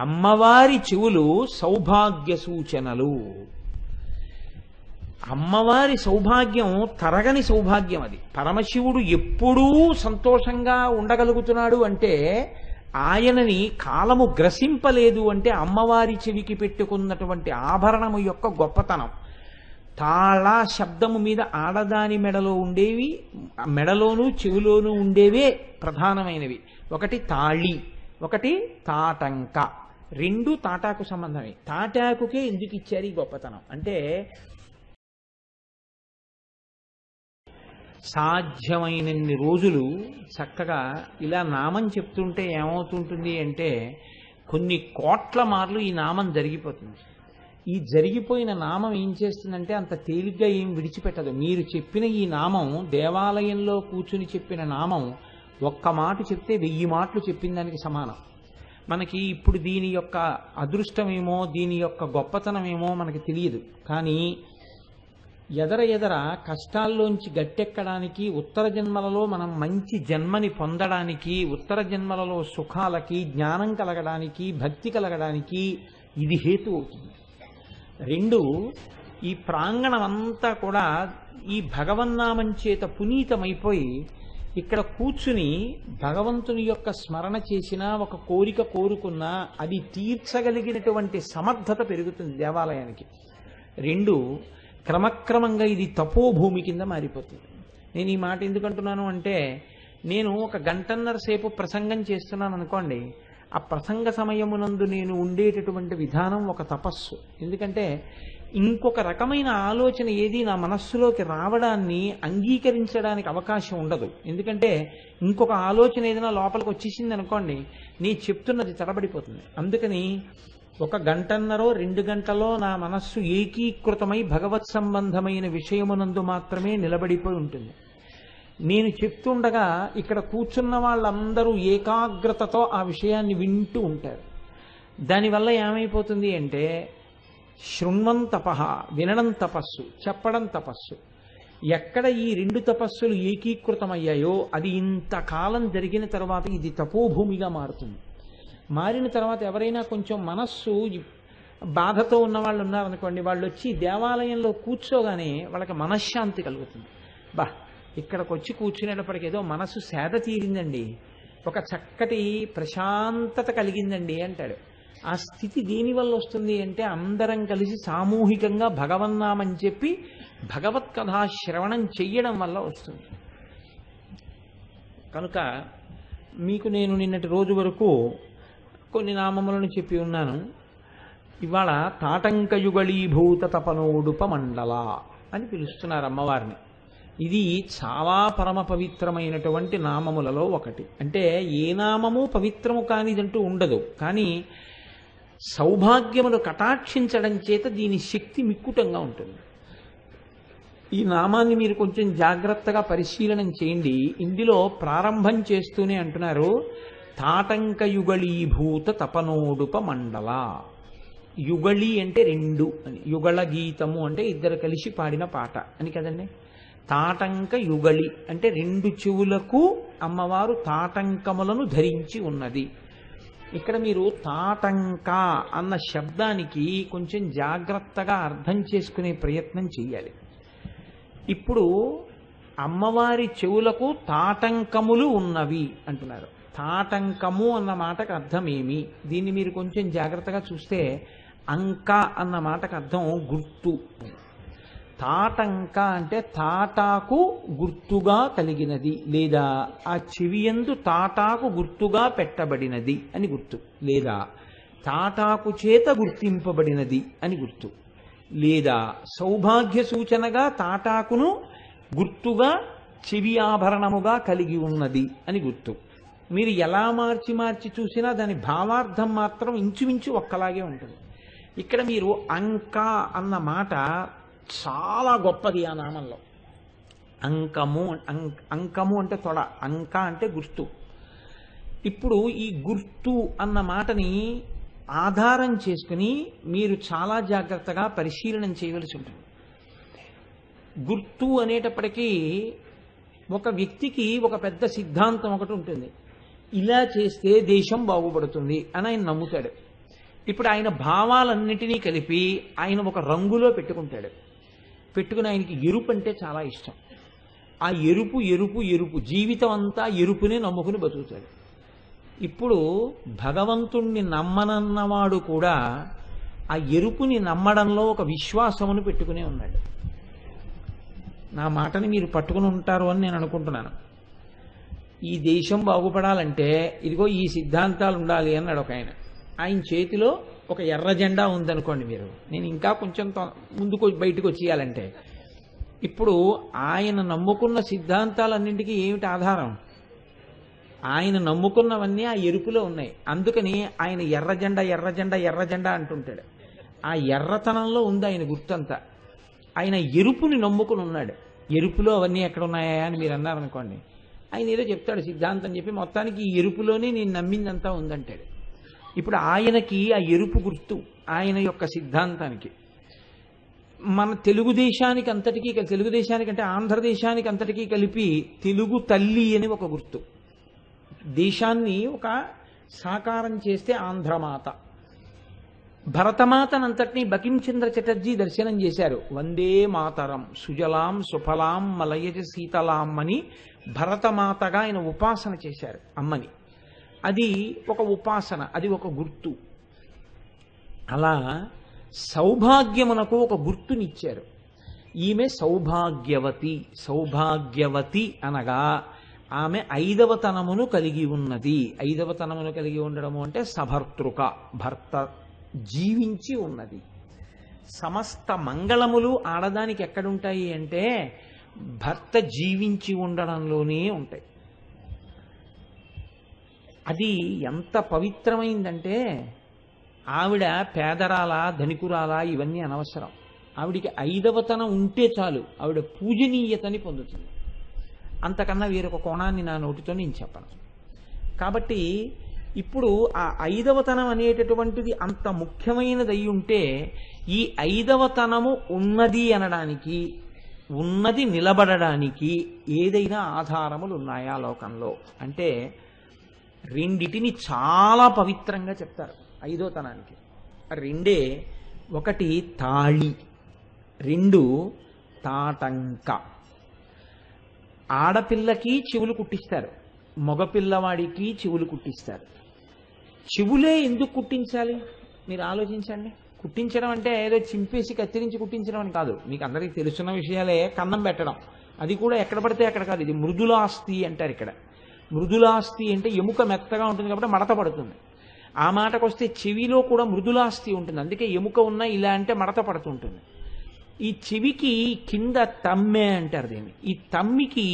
అమ్మవారి చెవులు సౌభాగ్య సూచనలు. అమ్మవారి సౌభాగ్యం తరగని సౌభాగ్యం. అది పరమశివుడు ఎప్పుడూ సంతోషంగా ఉండగలుగుతున్నాడు అంటే, ఆయనని కాలము గ్రసింపలేదు అంటే అమ్మవారి చెవికి పెట్టుకున్నటువంటి ఆభరణము యొక్క గొప్పతనం. తాళ శబ్దము మీద ఆడదాని మెడలో ఉండేవి, మెడలోనూ చెవిలోనూ ఉండేవే ప్రధానమైనవి. ఒకటి తాళి, ఒకటి తాటంక. రెండు తాటాకు సంబంధమే. తాటాకుకే ఎందుకు ఇచ్చారు ఈ గొప్పతనం అంటే, సాధ్యమైనన్ని రోజులు చక్కగా ఇలా నామం చెప్తుంటే ఏమవుతుంటుంది అంటే, కొన్ని కోట్ల మార్లు ఈ నామం జరిగిపోతుంది. ఈ జరిగిపోయిన నామం ఏం చేస్తుందంటే అంత తేలిగ్గా ఏం విడిచిపెట్టదు. మీరు చెప్పిన ఈ నామం, దేవాలయంలో కూర్చుని చెప్పిన నామం, ఒక్క మాట చెప్తే 1000 మాటలు చెప్పిన దానికి సమానం. మనకి ఇప్పుడు దీని యొక్క అదృష్టమేమో, దీని యొక్క గొప్పతనమేమో మనకి తెలియదు. కానీ ఎదర కష్టాల్లోంచి గట్టెక్కడానికి, ఉత్తర జన్మలలో మనం మంచి జన్మని పొందడానికి, ఉత్తర జన్మలలో సుఖాలకి, జ్ఞానం కలగడానికి, భక్తి కలగడానికి ఇది హేతు అవుతుంది. రెండు, ఈ ప్రాంగణం అంతా కూడా ఈ భగవన్నామం చేత పునీతమైపోయి ఇక్కడ కూర్చుని భగవంతుని యొక్క స్మరణ చేసినా, ఒక కోరిక కోరుకున్నా అది తీర్చగలిగినటువంటి సమర్థత పెరుగుతుంది దేవాలయానికి. రెండు, క్రమక్రమంగా ఇది తపోభూమి కింద మారిపోతుంది. నేను ఈ మాట ఎందుకంటున్నాను అంటే, నేను ఒక గంటన్నర సేపు ప్రసంగం చేస్తున్నాను అనుకోండి, ఆ ప్రసంగ సమయమునందు నేను ఉండేటటువంటి విధానం ఒక తపస్సు. ఎందుకంటే ఇంకొక రకమైన ఆలోచన ఏది నా మనస్సులోకి రావడాన్ని అంగీకరించడానికి అవకాశం ఉండదు. ఎందుకంటే ఇంకొక ఆలోచన ఏదైనా లోపలికి వచ్చేసింది అనుకోండి, నేను చెప్తున్నది తడబడిపోతుంది. అందుకని 1 గంటన్నరో 2 గంటలో నా మనస్సు ఏకీకృతమై భగవత్ సంబంధమైన విషయమునందు మాత్రమే నిలబడిపోయి ఉంటుంది. నేను చెప్తుండగా ఇక్కడ కూర్చున్న వాళ్ళందరూ ఏకాగ్రతతో ఆ విషయాన్ని వింటూ ఉంటారు. దానివల్ల ఏమైపోతుంది అంటే, శృణ్వం తపః, వినడం తపస్సు, చెప్పడం తపస్సు. ఎక్కడ ఈ 2 తపస్సులు ఏకీకృతమయ్యాయో అది ఇంతకాలం జరిగిన తర్వాత ఇది తపోభూమిగా మారుతుంది. మారిన తర్వాత ఎవరైనా కొంచెం మనస్సు బాధతో ఉన్న వాళ్ళు ఉన్నారనుకోండి, వాళ్ళు వచ్చి దేవాలయంలో కూర్చోగానే వాళ్ళకి మనశ్శాంతి కలుగుతుంది. ఇక్కడికి వచ్చి కూర్చునేటప్పటికి ఏదో మనసు సేద తీరిందండి, ఒక చక్కటి ప్రశాంతత కలిగిందండి అంటాడు. ఆ స్థితి దేనివల్ల వస్తుంది అంటే, అందరం కలిసి సామూహికంగా భగవన్నామని చెప్పి భగవత్ కథా శ్రవణం చెయ్యడం వల్ల వస్తుంది. కనుక మీకు నేను నిన్నటి రోజు వరకు కొన్ని నామములను చెప్పి ఉన్నాను. ఇవాళ తాటంకయుగళీభూత తపనోడుప మండల అని పిలుస్తున్నారు అమ్మవారిని. ఇది చాలా పరమ పవిత్రమైనటువంటి నామములలో ఒకటి. అంటే ఏ నామము పవిత్రము కానిదంటూ ఉండదు, కానీ సౌభాగ్యమును కటాక్షించడం చేత దీని శక్తి మిక్కుటంగా ఉంటుంది. ఈ నామాన్ని మీరు కొంచెం జాగ్రత్తగా పరిశీలనం చేయండి. ఇందులో ప్రారంభం చేస్తూనే అంటున్నారు, తాటంకయుగళీభూత తపనోడుప మండల. యుగళి అంటే 2 అని, యుగళ గీతము అంటే 2 కలిసి పాడిన పాట అని కదండి. తాటంక యుగళి అంటే 2 చెవులకు అమ్మవారు తాటంకములను ధరించి ఉన్నది. ఇక్కడ మీరు తాటంక అన్న శబ్దానికి కొంచెం జాగ్రత్తగా అర్థం చేసుకునే ప్రయత్నం చేయాలి. ఇప్పుడు అమ్మవారి చెవులకు తాటంకములు ఉన్నవి అంటున్నారు. తాటంకము అన్న మాటకు అర్థం ఏమి? దీన్ని మీరు కొంచెం జాగ్రత్తగా చూస్తే, అంక అన్న మాటకు అర్థం గుర్తు. తాటంక అంటే తాటాకు గుర్తుగా కలిగినది, లేదా ఆ చెవియందు తాటాకు గుర్తుగా పెట్టబడినది అని గుర్తు, లేదా తాటాకు చేత గుర్తింపబడినది అని గుర్తు, లేదా సౌభాగ్య సూచనగా తాటాకును గుర్తుగా చెవి ఆభరణముగా కలిగి ఉన్నది అని గుర్తు. మీరు ఎలా మార్చి మార్చి చూసినా దాని భావార్థం మాత్రం ఇంచుమించు ఒక్కలాగే ఉంటుంది. ఇక్కడ మీరు అంక అన్న మాట చాలా గొప్పది ఆ నామంలో. అంకము అంటే తొడ, అంక అంటే గుర్తు. ఇప్పుడు ఈ గుర్తు అన్న మాటని ఆధారం చేసుకుని మీరు చాలా జాగ్రత్తగా పరిశీలనం చేయవలసి ఉంటుంది. గుర్తు అనేటప్పటికీ ఒక వ్యక్తికి ఒక పెద్ద సిద్ధాంతం ఒకటి ఉంటుంది. ఇలా చేస్తే దేశం బాగుపడుతుంది అని ఆయన నమ్ముతాడు. ఇప్పుడు ఆయన భావాలన్నిటినీ కలిపి ఆయన ఒక రంగులో పెట్టుకుంటాడు. పెట్టుకుని ఆయనకి ఎరుపు అంటే చాలా ఇష్టం. ఆ ఎరుపు ఎరుపు ఎరుపు జీవితం అంతా ఎరుపునే నమ్ముకుని బతుకుతాడు. ఇప్పుడు భగవంతుణ్ణి నమ్మనన్నవాడు కూడా ఆ ఎరుపుని నమ్మడంలో ఒక విశ్వాసమును పెట్టుకునే ఉన్నాడు. నా మాటని మీరు పట్టుకుని ఉంటారు అని నేను అనుకుంటున్నాను. ఈ దేశం బాగుపడాలంటే ఇదిగో ఈ సిద్ధాంతాలు ఉండాలి అన్నాడు ఒక ఆయన. ఆయన చేతిలో ఒక ఎర్ర జెండా ఉందనుకోండి. మీరు నేను ఇంకా కొంచెం ముందుకు బయటకు వచ్చేయాలంటే ఇప్పుడు ఆయన నమ్ముకున్న సిద్ధాంతాలన్నింటికీ ఏమిటి ఆధారం? ఆయన నమ్ముకున్నవన్నీ ఆ ఎరుపులో ఉన్నాయి. అందుకని ఆయన ఎర్ర జెండా ఎర్ర జెండా ఎర్ర జెండా అంటుంటాడు. ఆ ఎర్రతనంలో ఉంది ఆయన గుర్తంతా. ఆయన ఎరుపుని నమ్ముకుని ఉన్నాడు. ఎరుపులో అవన్నీ ఎక్కడ ఉన్నాయా అని మీరు అన్నారనుకోండి, ఆయన ఏదో చెప్తాడు సిద్ధాంతం చెప్పి మొత్తానికి ఈ ఎరుపులోనే నేను నమ్మిందంతా ఉందంటాడు. ఇప్పుడు ఆయనకి ఆ ఎరుపు గుర్తు ఆయన యొక్క సిద్ధాంతానికి. మన తెలుగుదేశానికి అంతటికీ, తెలుగుదేశానికి అంటే ఆంధ్రదేశానికి అంతటికీ కలిపి తెలుగు తల్లి అని ఒక గుర్తు. దేశాన్ని ఒక సాకారం చేస్తే ఆంధ్రమాత. భరతమాతనంతటినీ బకించంద్ర చటర్జీ దర్శనం చేశారు. వందే మాతరం సుజలాం సుఫలాం మలయజ శీతలాం అని భరతమాతగా ఆయన ఉపాసన చేశారు అమ్మని. అది ఒక ఉపాసన, అది ఒక గుర్తు. అలా సౌభాగ్యమునకు ఒక గుర్తునిచ్చారు. ఈమె సౌభాగ్యవతి. సౌభాగ్యవతి అనగా ఆమె 5వ తనమును కలిగి ఉన్నది. 5వ తనమును కలిగి ఉండడము అంటే సభర్తృక, భర్త జీవించి ఉన్నది. సమస్త మంగళములు ఆడదానికి ఎక్కడుంటాయి అంటే భర్త జీవించి ఉండడంలోనే ఉంటాయి. అది ఎంత పవిత్రమైందంటే ఆవిడ పేదరాల ధనికురాల ఇవన్నీ అనవసరం. ఆవిడికి 5వ తనం ఉంటే చాలు, ఆవిడ పూజనీయతని పొందుతుంది. అంతకన్నా వేరొక కోణాన్ని నా నోటితో నేను చెప్పను. కాబట్టి ఇప్పుడు ఆ 5వ తనం అనేటటువంటిది అంత ముఖ్యమైనది అయి ఉంటే ఈ 5వ తనము ఉన్నది అనడానికి, ఉన్నది నిలబడడానికి ఏదైనా ఆధారములు ఉన్నాయా లోకంలో అంటే రెండిటిని చాలా పవిత్రంగా చెప్తారు 5వ తనానికి. రెండే. ఒకటి తాళి, 2 తాటంక. ఆడపిల్లకి చెవులు కుట్టిస్తారు, మగపిల్లవాడికి చెవులు కుట్టిస్తారు. చెవులే ఎందుకు కుట్టించాలి మీరు ఆలోచించండి. కుట్టించడం అంటే ఏదో చింపేసి కత్తిరించి కుట్టించడం అని కాదు. మీకు అందరికీ తెలుసున్న విషయాలే. కన్నం పెట్టడం అది కూడా ఎక్కడ పడితే అక్కడ కాదు. ఇది మృదులాస్తి అంటారు ఇక్కడ. మృదులాస్తి అంటే ఎముక మెత్తగా ఉంటుంది కాబట్టి మడత పడుతుంది. ఆ మాటకు వస్తే చెవిలో కూడా మృదులాస్తి ఉంటుంది, అందుకే ఎముక ఉన్నా ఇలా అంటే మడత పడుతుంటుంది. ఈ చెవికి కింద తమ్మె అంటారు దీన్ని. ఈ తమ్మికి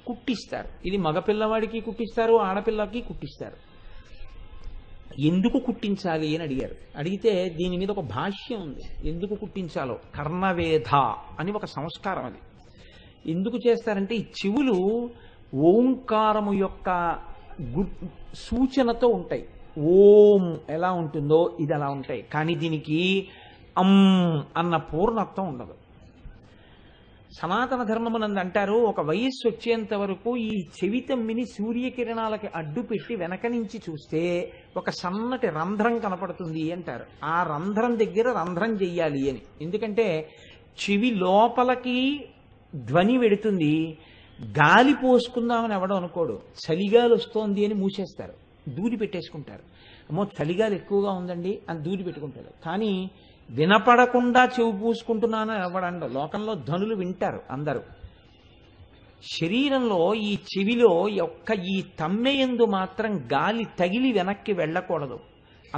కుట్టిస్తారు. ఇది మగపిల్లవాడికి కుట్టిస్తారు, ఆడపిల్లకి కుట్టిస్తారు. ఎందుకు కుట్టించాలి అని అడిగారు. అడిగితే దీని మీద ఒక భాష్యం ఉంది ఎందుకు కుట్టించాలో. కర్ణవేధ అని ఒక సంస్కారం అది. ఎందుకు చేస్తారంటే ఈ చెవులు ఓంకారము యొక్క సూచనతో ఉంటాయి. ఓం ఎలా ఉంటుందో ఇది అలా ఉంటాయి. కానీ దీనికి అన్న పూర్ణత్వం ఉండదు. సనాతన ధర్మమునందు అంటారు ఒక వయస్సు వచ్చేంత వరకు ఈ చెవి తమ్మిని సూర్యకిరణాలకి అడ్డు పెట్టి వెనక నుంచి చూస్తే ఒక సన్నటి రంధ్రం కనపడుతుంది అంటారు. ఆ రంధ్రం దగ్గర రంధ్రం చెయ్యాలి అని. ఎందుకంటే చెవి లోపలికి ధ్వని వెడుతుంది, గాలి పోసుకుందామని ఎవడో అనుకోడు. చలిగాలి వస్తోంది అని మూసేస్తారు, దూది పెట్టేసుకుంటారు. అమ్మో చలిగాలి ఎక్కువగా ఉందండి అని దూది పెట్టుకుంటారు. కానీ వినపడకుండా చెవి పూసుకుంటున్నాను ఎవడండ. లోకంలో ధ్వనులు వింటారు అందరూ. శరీరంలో ఈ చెవిలో ఈ తమ్మెయందు మాత్రం గాలి తగిలి వెనక్కి వెళ్ళకూడదు.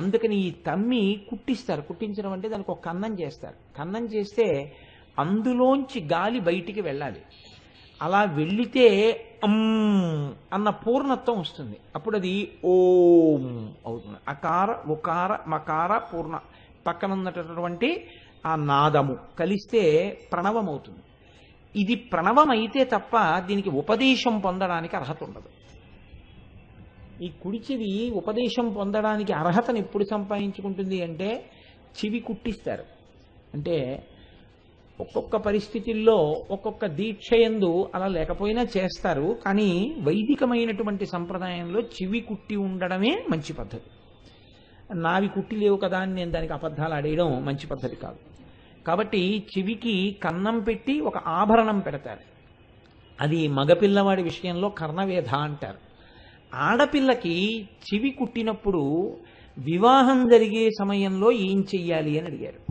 అందుకని ఈ తమ్మి కుట్టిస్తారు. కుట్టించడం అంటే దానికి ఒక కన్నం చేస్తారు. కన్నం చేస్తే అందులోంచి గాలి బయటికి వెళ్ళాలి. అలా వెళ్ళితే అన్న పూర్ణత్వం వస్తుంది. అప్పుడు అది ఓం అవుతుంది. అకార ఉకార మకార పూర్ణ పక్కన ఉన్నటువంటి ఆ నాదము కలిస్తే ప్రణవం అవుతుంది. ఇది ప్రణవం అయితే తప్ప దీనికి ఉపదేశం పొందడానికి అర్హత ఉండదు. ఈ కుడి చెవి ఉపదేశం పొందడానికి అర్హతను ఎప్పుడు సంపాదించుకుంటుంది అంటే చెవి కుట్టిస్తారు. అంటే ఒక్కొక్క పరిస్థితుల్లో ఒక్కొక్క దీక్షయందు అలా లేకపోయినా చేస్తారు. కానీ వైదికమైనటువంటి సంప్రదాయంలో చెవి కుట్టి ఉండడమే మంచి పద్ధతి. నావి కుట్టి లేవు కదా అని నేను దానికి అబద్ధాలు ఆడేయడం మంచి పద్ధతి కాదు. కాబట్టి చెవికి కన్నం పెట్టి ఒక ఆభరణం పెడతారు. అది మగపిల్లవాడి విషయంలో కర్ణవేధ అంటారు. ఆడపిల్లకి చెవి కుట్టినప్పుడు వివాహం జరిగే సమయంలో ఏం చెయ్యాలి అని అడిగారు.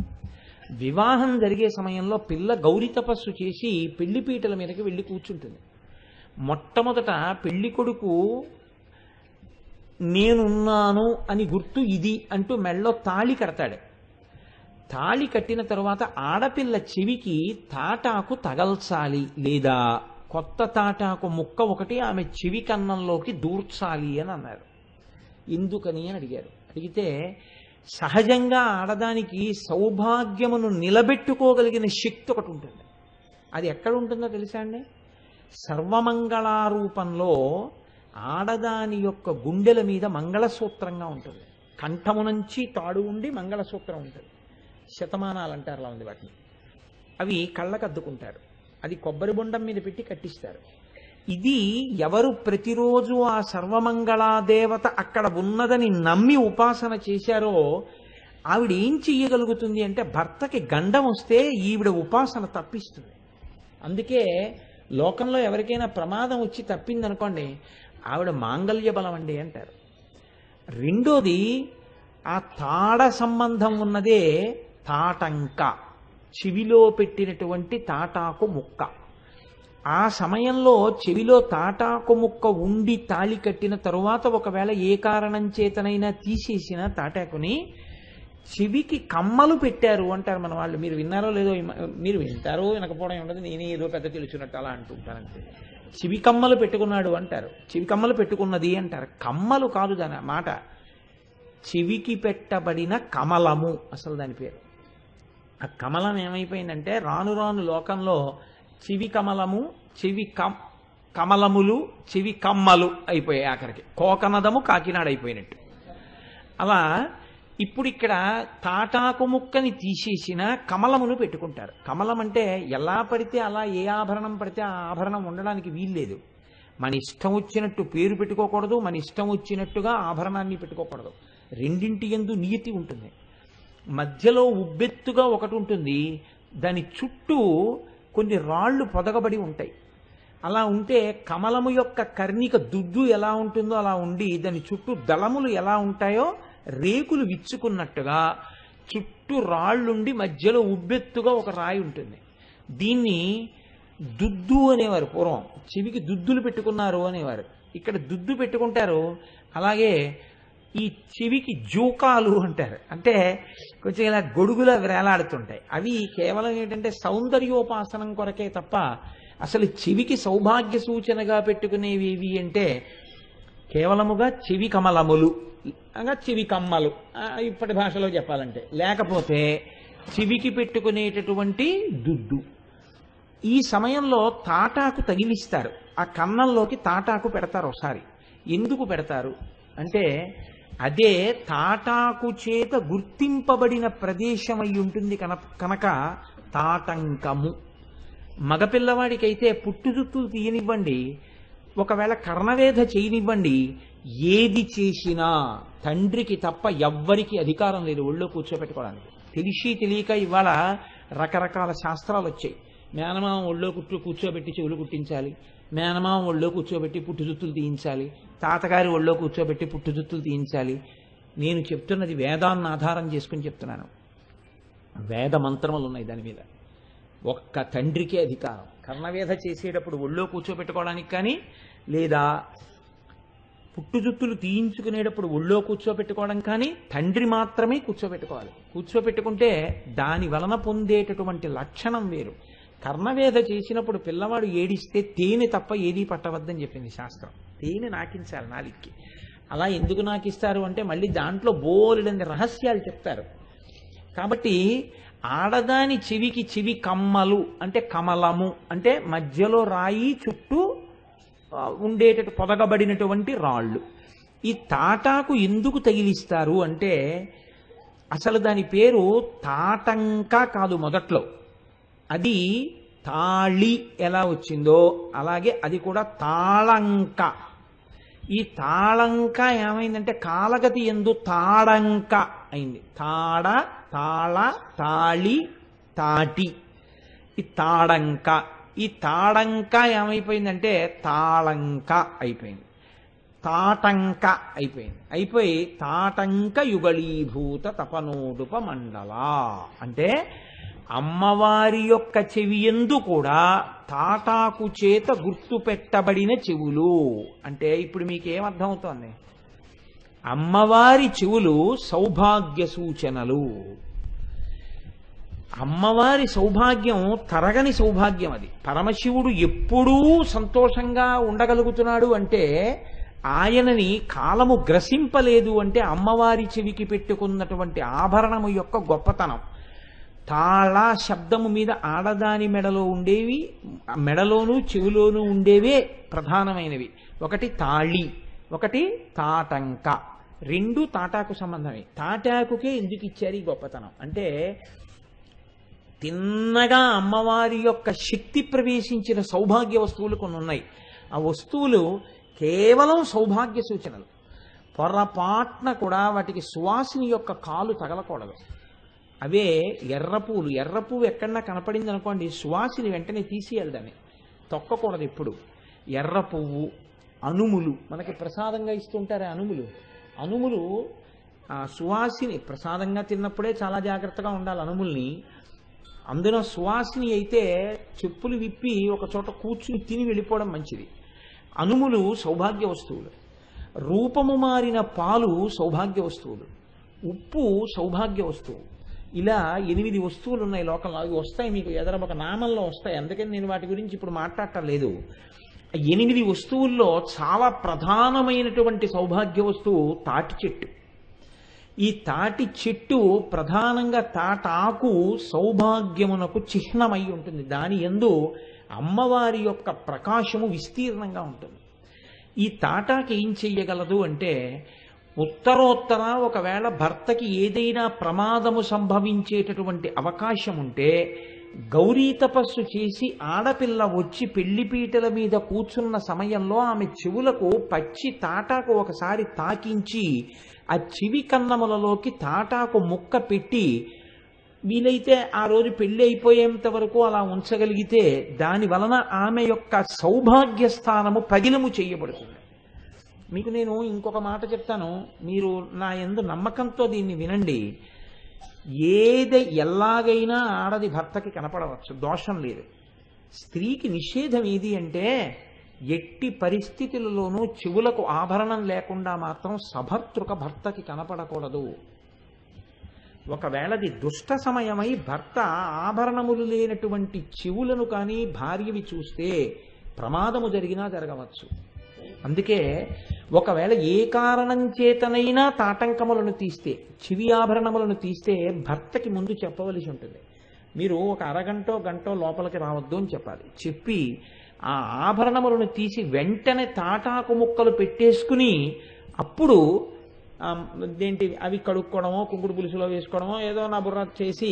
వివాహం జరిగే సమయంలో పిల్ల గౌరీ తపస్సు చేసి పెళ్లిపీటల మీదకి వెళ్ళి కూర్చుంటుంది. మొట్టమొదట పెళ్లి కొడుకు నేనున్నాను అని గుర్తు ఇది అంటూ మెళ్ళో తాళి కడతాడు. తాళి కట్టిన తరువాత ఆడపిల్ల చెవికి తాటాకు తగల్చాలి, లేదా కొత్త తాటాకు ముక్క ఒకటి ఆమె చెవి కన్నంలోకి దూర్చాలి అని అన్నారు. ఎందుకని అని అడిగారు. అడిగితే సహజంగా ఆడదానికి సౌభాగ్యమును నిలబెట్టుకోగలిగిన శక్తి ఒకటి ఉంటుంది. అది ఎక్కడ ఉంటుందో తెలుసా అండి? సర్వమంగళారూపంలో ఆడదాని యొక్క గుండెల మీద మంగళసూత్రంగా ఉంటుంది. కంఠము నుంచి తాడు ఉండి మంగళసూత్రం ఉంటుంది. శతమానాలు అంటారు అలా ఉంది వాటిని. అవి కళ్ళకద్దుకుంటారు. అది కొబ్బరి బొండం మీద పెట్టి కట్టిస్తారు. ఇది ఎవరు ప్రతిరోజు ఆ సర్వమంగళాదేవత అక్కడ ఉన్నదని నమ్మి ఉపాసన చేశారో ఆవిడ ఏం చెయ్యగలుగుతుంది అంటే భర్తకి గండం వస్తే ఈవిడ ఉపాసన తప్పిస్తుంది. అందుకే లోకంలో ఎవరికైనా ప్రమాదం వచ్చి తప్పిందనుకోండి, ఆవిడ మాంగళ్య బలం అండి అంటారు. రెండోది, ఆ తాడ సంబంధం ఉన్నదే తాటంక, చెవిలో పెట్టినటువంటి తాటాకు ముక్క. ఆ సమయంలో చెవిలో తాటాకు ముక్క ఉండి తాళి కట్టిన తరువాత ఒకవేళ ఏ కారణం చేతనైనా తీసేసిన తాటాకుని చెవికి కమ్మలు పెట్టారు అంటారు మన వాళ్ళు. మీరు విన్నారో లేదో, మీరు వింటారో వినకపోవడం ఉండదు, నేనే ఏదో పెద్ద తెలుసున్నట్టు అలా అంటుంటానంటే. చెవి కమ్మలు పెట్టుకున్నాడు అంటారు, చెవి కమ్మలు పెట్టుకున్నది అంటారు. కమ్మలు కాదు దాని మాట, చెవికి పెట్టబడిన కమలము అసలు దాని పేరు. ఆ కమలం ఏమైపోయిందంటే రాను రాను లోకంలో చెవి కమలము, కమలములు, చెవి కమ్మలు అయిపోయాయి. ఆఖరికి కోకనదము కాకినాడ అయిపోయినట్టు. అలా ఇప్పుడు ఇక్కడ తాటాకు ముక్కని తీసేసిన కమలమును పెట్టుకుంటారు. కమలం అంటే ఎలా పడితే అలా ఏ ఆభరణం పడితే ఆ ఆభరణం ఉండడానికి వీల్లేదు. మన ఇష్టం వచ్చినట్టు పేరు పెట్టుకోకూడదు, మన ఇష్టం వచ్చినట్టుగా ఆభరణాన్ని పెట్టుకోకూడదు. రెండింటి యందు నియతి ఉంటుంది. మధ్యలో ఉబ్బెత్తుగా ఒకటి ఉంటుంది, దాని చుట్టూ కొన్ని రాళ్ళు పొదగబడి ఉంటాయి. అలా ఉంటే కమలము యొక్క కర్ణిక దుద్దు ఎలా ఉంటుందో అలా ఉండి దాని చుట్టూ దళములు ఎలా ఉంటాయో రేకులు విచ్చుకున్నట్టుగా చుట్టూ రాళ్ళుండి మధ్యలో ఉబ్బెత్తుగా ఒక రాయి ఉంటుంది. దీన్ని దుద్దు అనేవారు పూర్వం. చెవికి దుద్దులు పెట్టుకున్నారు అనేవారు. ఇక్కడ దుద్దు పెట్టుకుంటారు. అలాగే ఈ చెవికి జూకాలు అంటారు. అంటే కొంచెం ఇలా గొడుగులా వేలాడుతుంటాయి. అవి కేవలం ఏంటంటే సౌందర్యోపాసనం కొరకే తప్ప అసలు చెవికి సౌభాగ్య సూచనగా పెట్టుకునేవి అంటే కేవలముగా చెవి కమలములు, చెవి కమ్మలు ఇప్పటి భాషలో చెప్పాలంటే, లేకపోతే చెవికి పెట్టుకునేటటువంటి దుద్దు. ఈ సమయంలో తాటాకు తగిలిస్తారు. ఆ కన్నంలోకి తాటాకు పెడతారు ఒకసారి. ఎందుకు పెడతారు అంటే అదే తాటాకు చేత గుర్తింపబడిన ప్రదేశం అయి ఉంటుంది కనుక తాటంకము. మగపిల్లవాడికైతే పుట్టుజుత్తులు తీయనివ్వండి, ఒకవేళ కర్ణవేధ చేయనివ్వండి, ఏది చేసినా తండ్రికి తప్ప ఎవ్వరికి అధికారం లేదు ఒళ్ళో కూర్చోబెట్టుకోవడానికి. తెలిసి తెలియక ఇవాళ రకరకాల శాస్త్రాలు వచ్చాయి. మేనమామ ఒళ్ళో కూర్చోబెట్టి చెవులు కుట్టించాలి, మేనమామ ఒళ్ళో కూర్చోబెట్టి పుట్టుజుత్తులు తీయించాలి, తాతగారి ఒళ్ళో కూర్చోబెట్టి పుట్టుజుత్తులు తీయించాలి. నేను చెప్తున్నది వేదాన్ని ఆధారం చేసుకుని చెప్తున్నాను. వేద మంత్రములు ఉన్నాయి దాని మీద. ఒక్క తండ్రికే అధికారం. కర్ణవేధ చేసేటప్పుడు ఒళ్ళో కూర్చోబెట్టుకోవడానికి కానీ, లేదా పుట్టుజుత్తులు తీయించుకునేటప్పుడు ఒళ్ళో కూర్చోబెట్టుకోవడం కానీ తండ్రి మాత్రమే కూర్చోబెట్టుకోవాలి. కూర్చోబెట్టుకుంటే దాని వలన పొందేటటువంటి లక్షణం వేరు. కర్ణవేధ చేసినప్పుడు పిల్లవాడు ఏడిస్తే తేనె తప్ప ఏదీ పట్టవద్దని చెప్పింది శాస్త్రం. తేనె నాకించాలి నాలిక్కి. అలా ఎందుకు నాకిస్తారు అంటే మళ్ళీ దాంట్లో బోలెడని రహస్యాలు చెప్తారు. కాబట్టి ఆడదాని చెవికి చెవి కమ్మలు అంటే కమలము అంటే మధ్యలో రాయి, చుట్టూ ఉండేటట్టు పొదగబడినటువంటి రాళ్ళు. ఈ తాటాకు ఎందుకు తగిలిస్తారు అంటే అసలు దాని పేరు తాటంక కాదు. మొదట్లో అది తాళి ఎలా వచ్చిందో అలాగే అది కూడా తాళంక. ఈ తాళంక ఏమైందంటే కాలగతి ఎందు తాడంక అయింది. తాడ, తాళ, తాళి, తాటి, ఈ తాడంక. ఈ తాడంక ఏమైపోయిందంటే తాళంక అయిపోయింది. తాటంక అయిపోయింది. అయిపోయి తాటంక యుగళీభూత తపనోడుప మండల అంటే అమ్మవారి యొక్క చెవియందు కూడా తాటాకు చేత గుర్తు పెట్టబడిన చెవులు. అంటే ఇప్పుడు మీకేమర్థమవుతోంది? అమ్మవారి చెవులు సౌభాగ్య సూచనలు. అమ్మవారి సౌభాగ్యం తరగని సౌభాగ్యం. అది పరమశివుడు ఎప్పుడూ సంతోషంగా ఉండగలుగుతున్నాడు అంటే, ఆయనని కాలము గ్రసింపలేదు అంటే అమ్మవారి చెవికి పెట్టుకున్నటువంటి ఆభరణము యొక్క గొప్పతనం. తాళ శబ్దము మీద ఆడదాని మెడలో ఉండేవి, మెడలోనూ చెవిలోనూ ఉండేవే ప్రధానమైనవి. ఒకటి తాళి, ఒకటి తాటంక. రెండు తాటాకు సంబంధమే. తాటాకుకే ఎందుకు ఇచ్చారు ఈ గొప్పతనం అంటే, తిన్నగా అమ్మవారి యొక్క శక్తి ప్రవేశించిన సౌభాగ్య వస్తువులు కొన్ని ఉన్నాయి. ఆ వస్తువులు కేవలం సౌభాగ్య సూచనలు. పొరపాట్న కూడా వాటికి సువాసిని యొక్క కాలు తగలకూడదు. అవే ఎర్రపూలు. ఎర్రపువ్వు ఎక్కడన్నా కనపడింది అనుకోండి, సువాసిని వెంటనే తీసేయాలి, దాన్ని తొక్కకూడదు ఎప్పుడు. ఎర్ర పువ్వు, అనుములు, మనకి ప్రసాదంగా ఇస్తుంటారే అనుములు. అనుములు సువాసిని ప్రసాదంగా తిన్నప్పుడే చాలా జాగ్రత్తగా ఉండాలి అనుముల్ని. అందులో సువాసిని అయితే చెప్పులు విప్పి ఒక చోట కూర్చుని తిని వెళ్ళిపోవడం మంచిది. అనుములు సౌభాగ్య వస్తువులు. రూపము మారిన పాలు సౌభాగ్య వస్తువులు. ఉప్పు సౌభాగ్య వస్తువు. ఇలా 8 వస్తువులు ఉన్నాయి లోకంలో. అవి వస్తాయి మీకు ఎదర ఒక నామంలో వస్తాయి. అందుకని నేను వాటి గురించి ఇప్పుడు మాట్లాడటం లేదు. 8 వస్తువుల్లో చాలా ప్రధానమైనటువంటి సౌభాగ్య వస్తువు తాటి చెట్టు. ఈ తాటి చెట్టు ప్రధానంగా తాటాకు సౌభాగ్యమునకు చిహ్నమై ఉంటుంది. దాని యందు అమ్మవారి యొక్క ప్రకాశము విస్తీర్ణంగా ఉంటుంది. ఈ తాటాకు ఏం చెయ్యగలదు అంటే, ఉత్తరోత్తర ఒకవేళ భర్తకి ఏదైనా ప్రమాదము సంభవించేటటువంటి అవకాశం ఉంటే, గౌరీ తపస్సు చేసి ఆడపిల్ల వచ్చి పెళ్లిపీటల మీద కూర్చున్న సమయంలో ఆమె చెవులకు పచ్చి తాటాకు ఒకసారి తాకించి ఆ చెవి కన్నములలోకి తాటాకు ముక్క పెట్టి వీలైతే ఆ రోజు పెళ్లి అయిపోయేంత వరకు అలా ఉంచగలిగితే దాని వలన ఆమె యొక్క సౌభాగ్య స్థానము పగిలము చేయబడుతుంది. మీకు నేను ఇంకొక మాట చెప్తాను, మీరు నా యందు నమ్మకంతో దీన్ని వినండి. ఎలాగైనా ఆడది భర్తకి కనపడవచ్చు, దోషం లేదు. స్త్రీకి నిషేధం ఏది అంటే, ఎట్టి పరిస్థితులలోనూ చెవులకు ఆభరణం లేకుండా మాత్రం సభర్తృక భర్తకి కనపడకూడదు. ఒకవేళది దుష్ట సమయమై భర్త ఆభరణములు లేనటువంటి చెవులను కానీ భార్యవి చూస్తే ప్రమాదము జరిగినా జరగవచ్చు. అందుకే ఒకవేళ ఏ కారణం చేతనైనా తాటంకములను తీస్తే, చెవి ఆభరణములను తీస్తే భర్తకి ముందు చెప్పవలసి ఉంటుంది. మీరు ఒక అరగంటో గంటో లోపలికి రావద్దు అని చెప్పాలి. చెప్పి ఆ ఆభరణములను తీసి వెంటనే తాటాకు ముక్కలు పెట్టేసుకుని అప్పుడు అవి కడుక్కోవడమో కుంకుడు పులుసులో వేసుకోవడమో ఏదో నా బుర్ర చేసి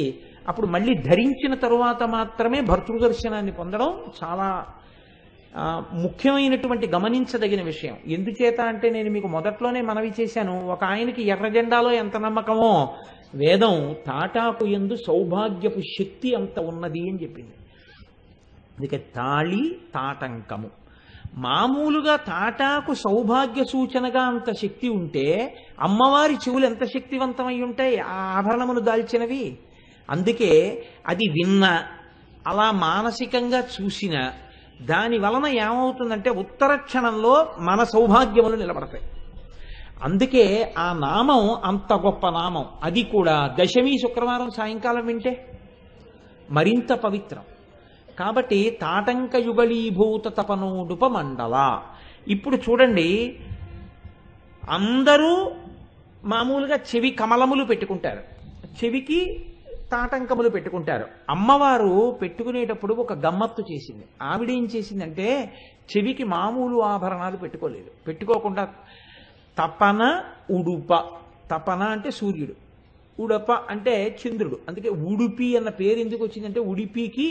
అప్పుడు మళ్ళీ ధరించిన తరువాత మాత్రమే భర్తృదర్శనాన్ని పొందడం చాలా ముఖ్యమైనటువంటి గమనించదగిన విషయం. ఎందుచేత అంటే నేను మీకు మొదట్లోనే మనవి చేశాను, ఒక ఆయనకి ఎర్ర జెండాలో ఎంత నమ్మకమో వేదం తాటాకు యందు సౌభాగ్యపు శక్తి అంత ఉన్నది అని చెప్పింది. అందుకే తాళి తాటంకము. మామూలుగా తాటాకు సౌభాగ్య సూచనగా అంత శక్తి ఉంటే అమ్మవారి చెవులు ఎంత శక్తివంతమై ఉంటాయి ఆ ఆభరణమును దాల్చినవి. అందుకే అది విన్న, అలా మానసికంగా చూసిన దాని వలన ఏమవుతుందంటే ఉత్తర క్షణంలో మన సౌభాగ్యములు నిలబడతాయి. అందుకే ఆ నామం అంత గొప్ప నామం. అది కూడా దశమి శుక్రవారం సాయంకాలం వింటే మరింత పవిత్రం. కాబట్టి తాటంక యుగళీభూత తపనోడుప మండల. ఇప్పుడు చూడండి, అందరూ మామూలుగా చెవి కమలములు పెట్టుకుంటారు, చెవికి తాటంకములు పెట్టుకుంటారు. అమ్మవారు పెట్టుకునేటప్పుడు ఒక గమ్మత్తు చేసింది. ఆవిడేం చేసిందంటే చెవికి మామూలు ఆభరణాలు పెట్టుకోలేదు. పెట్టుకోకుండా తపన ఉడుప, తపన అంటే సూర్యుడు, ఉడప అంటే చంద్రుడు. అందుకే ఉడిపి అన్న పేరు ఎందుకు వచ్చిందంటే ఉడిపికి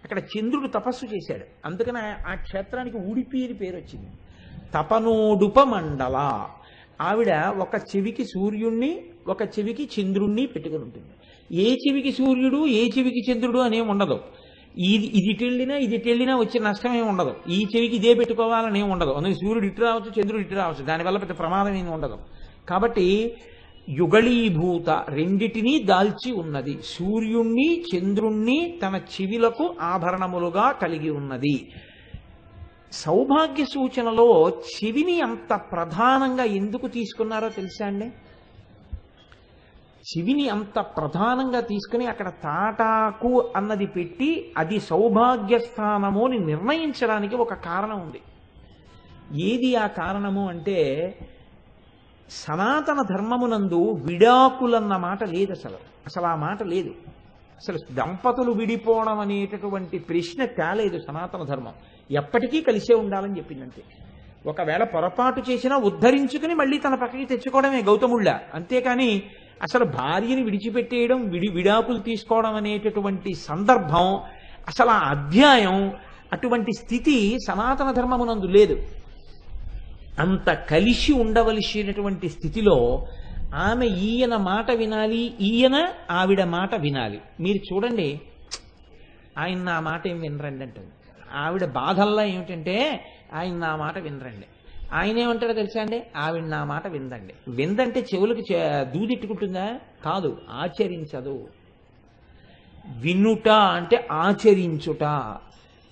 అక్కడ చంద్రుడు తపస్సు చేశాడు, అందుకని ఆ క్షేత్రానికి ఉడిపి అని పేరు వచ్చింది. తపనోడుపమండల. ఆవిడ ఒక చెవికి సూర్యుణ్ణి ఒక చెవికి చంద్రుణ్ణి పెట్టుకుని ఉంటుంది. ఏ చెవికి సూర్యుడు ఏ చెవికి చంద్రుడు అనేం ఉండదు. ఇది టెళ్ళినా వచ్చే నష్టం ఏమి ఉండదు. ఈ చెవికి ఇదే పెట్టుకోవాలని ఏమి ఉండదు. అందుకే సూర్యుడు ఇటు రావచ్చు, చంద్రుడు ఇటు రావచ్చు, దానివల్ల పెద్ద ప్రమాదం ఏమి ఉండదు. కాబట్టి యుగళీభూత రెండిటినీ దాల్చి ఉన్నది. సూర్యుణ్ణి చంద్రుణ్ణి తన చెవిలకు ఆభరణములుగా కలిగి ఉన్నది. సౌభాగ్య సూచనలో చెవిని అంత ప్రధానంగా ఎందుకు తీసుకున్నారో తెలుసా అండి? చెవిని అంత ప్రధానంగా తీసుకుని అక్కడ తాటాకు అన్నది పెట్టి అది సౌభాగ్య స్థానము అని నిర్ణయించడానికి ఒక కారణం ఉంది. ఏది ఆ కారణము అంటే, సనాతన ధర్మమునందు విడాకులన్న మాట లేదు. అసలు ఆ మాట లేదు. అసలు దంపతులు విడిపోవడం అనేటటువంటి ప్రశ్న తేలేదు సనాతన ధర్మం. ఎప్పటికీ కలిసే ఉండాలని చెప్పిందంతే. ఒకవేళ పొరపాటు చేసినా ఉద్ధరించుకుని మళ్ళీ తన పక్కకి తెచ్చుకోవడమే గౌతముళ్ళ. అంతేకాని అసలు భార్యని విడిచిపెట్టేయడం, విడాకులు తీసుకోవడం అనేటటువంటి సందర్భం, అసలు ఆ అధ్యాయం, అటువంటి స్థితి సనాతన ధర్మమునందు లేదు. అంత కలిసి ఉండవలసినటువంటి స్థితిలో ఆమె ఈయన మాట వినాలి, ఈయన ఆవిడ మాట వినాలి. మీరు చూడండి, ఆయన నా మాట ఏం వినరండి అంటుంది. ఆవిడ బాధల్లా ఏమిటంటే, ఆయన నా మాట వినరండి. ఆయన ఏమంటాడో తెలుసా అండి? ఆవిడ నా మాట విందండి. విందంటే చెవులకు దూదిట్టుకుంటుందా? కాదు, ఆచరించదు. వినుట అంటే ఆచరించుట.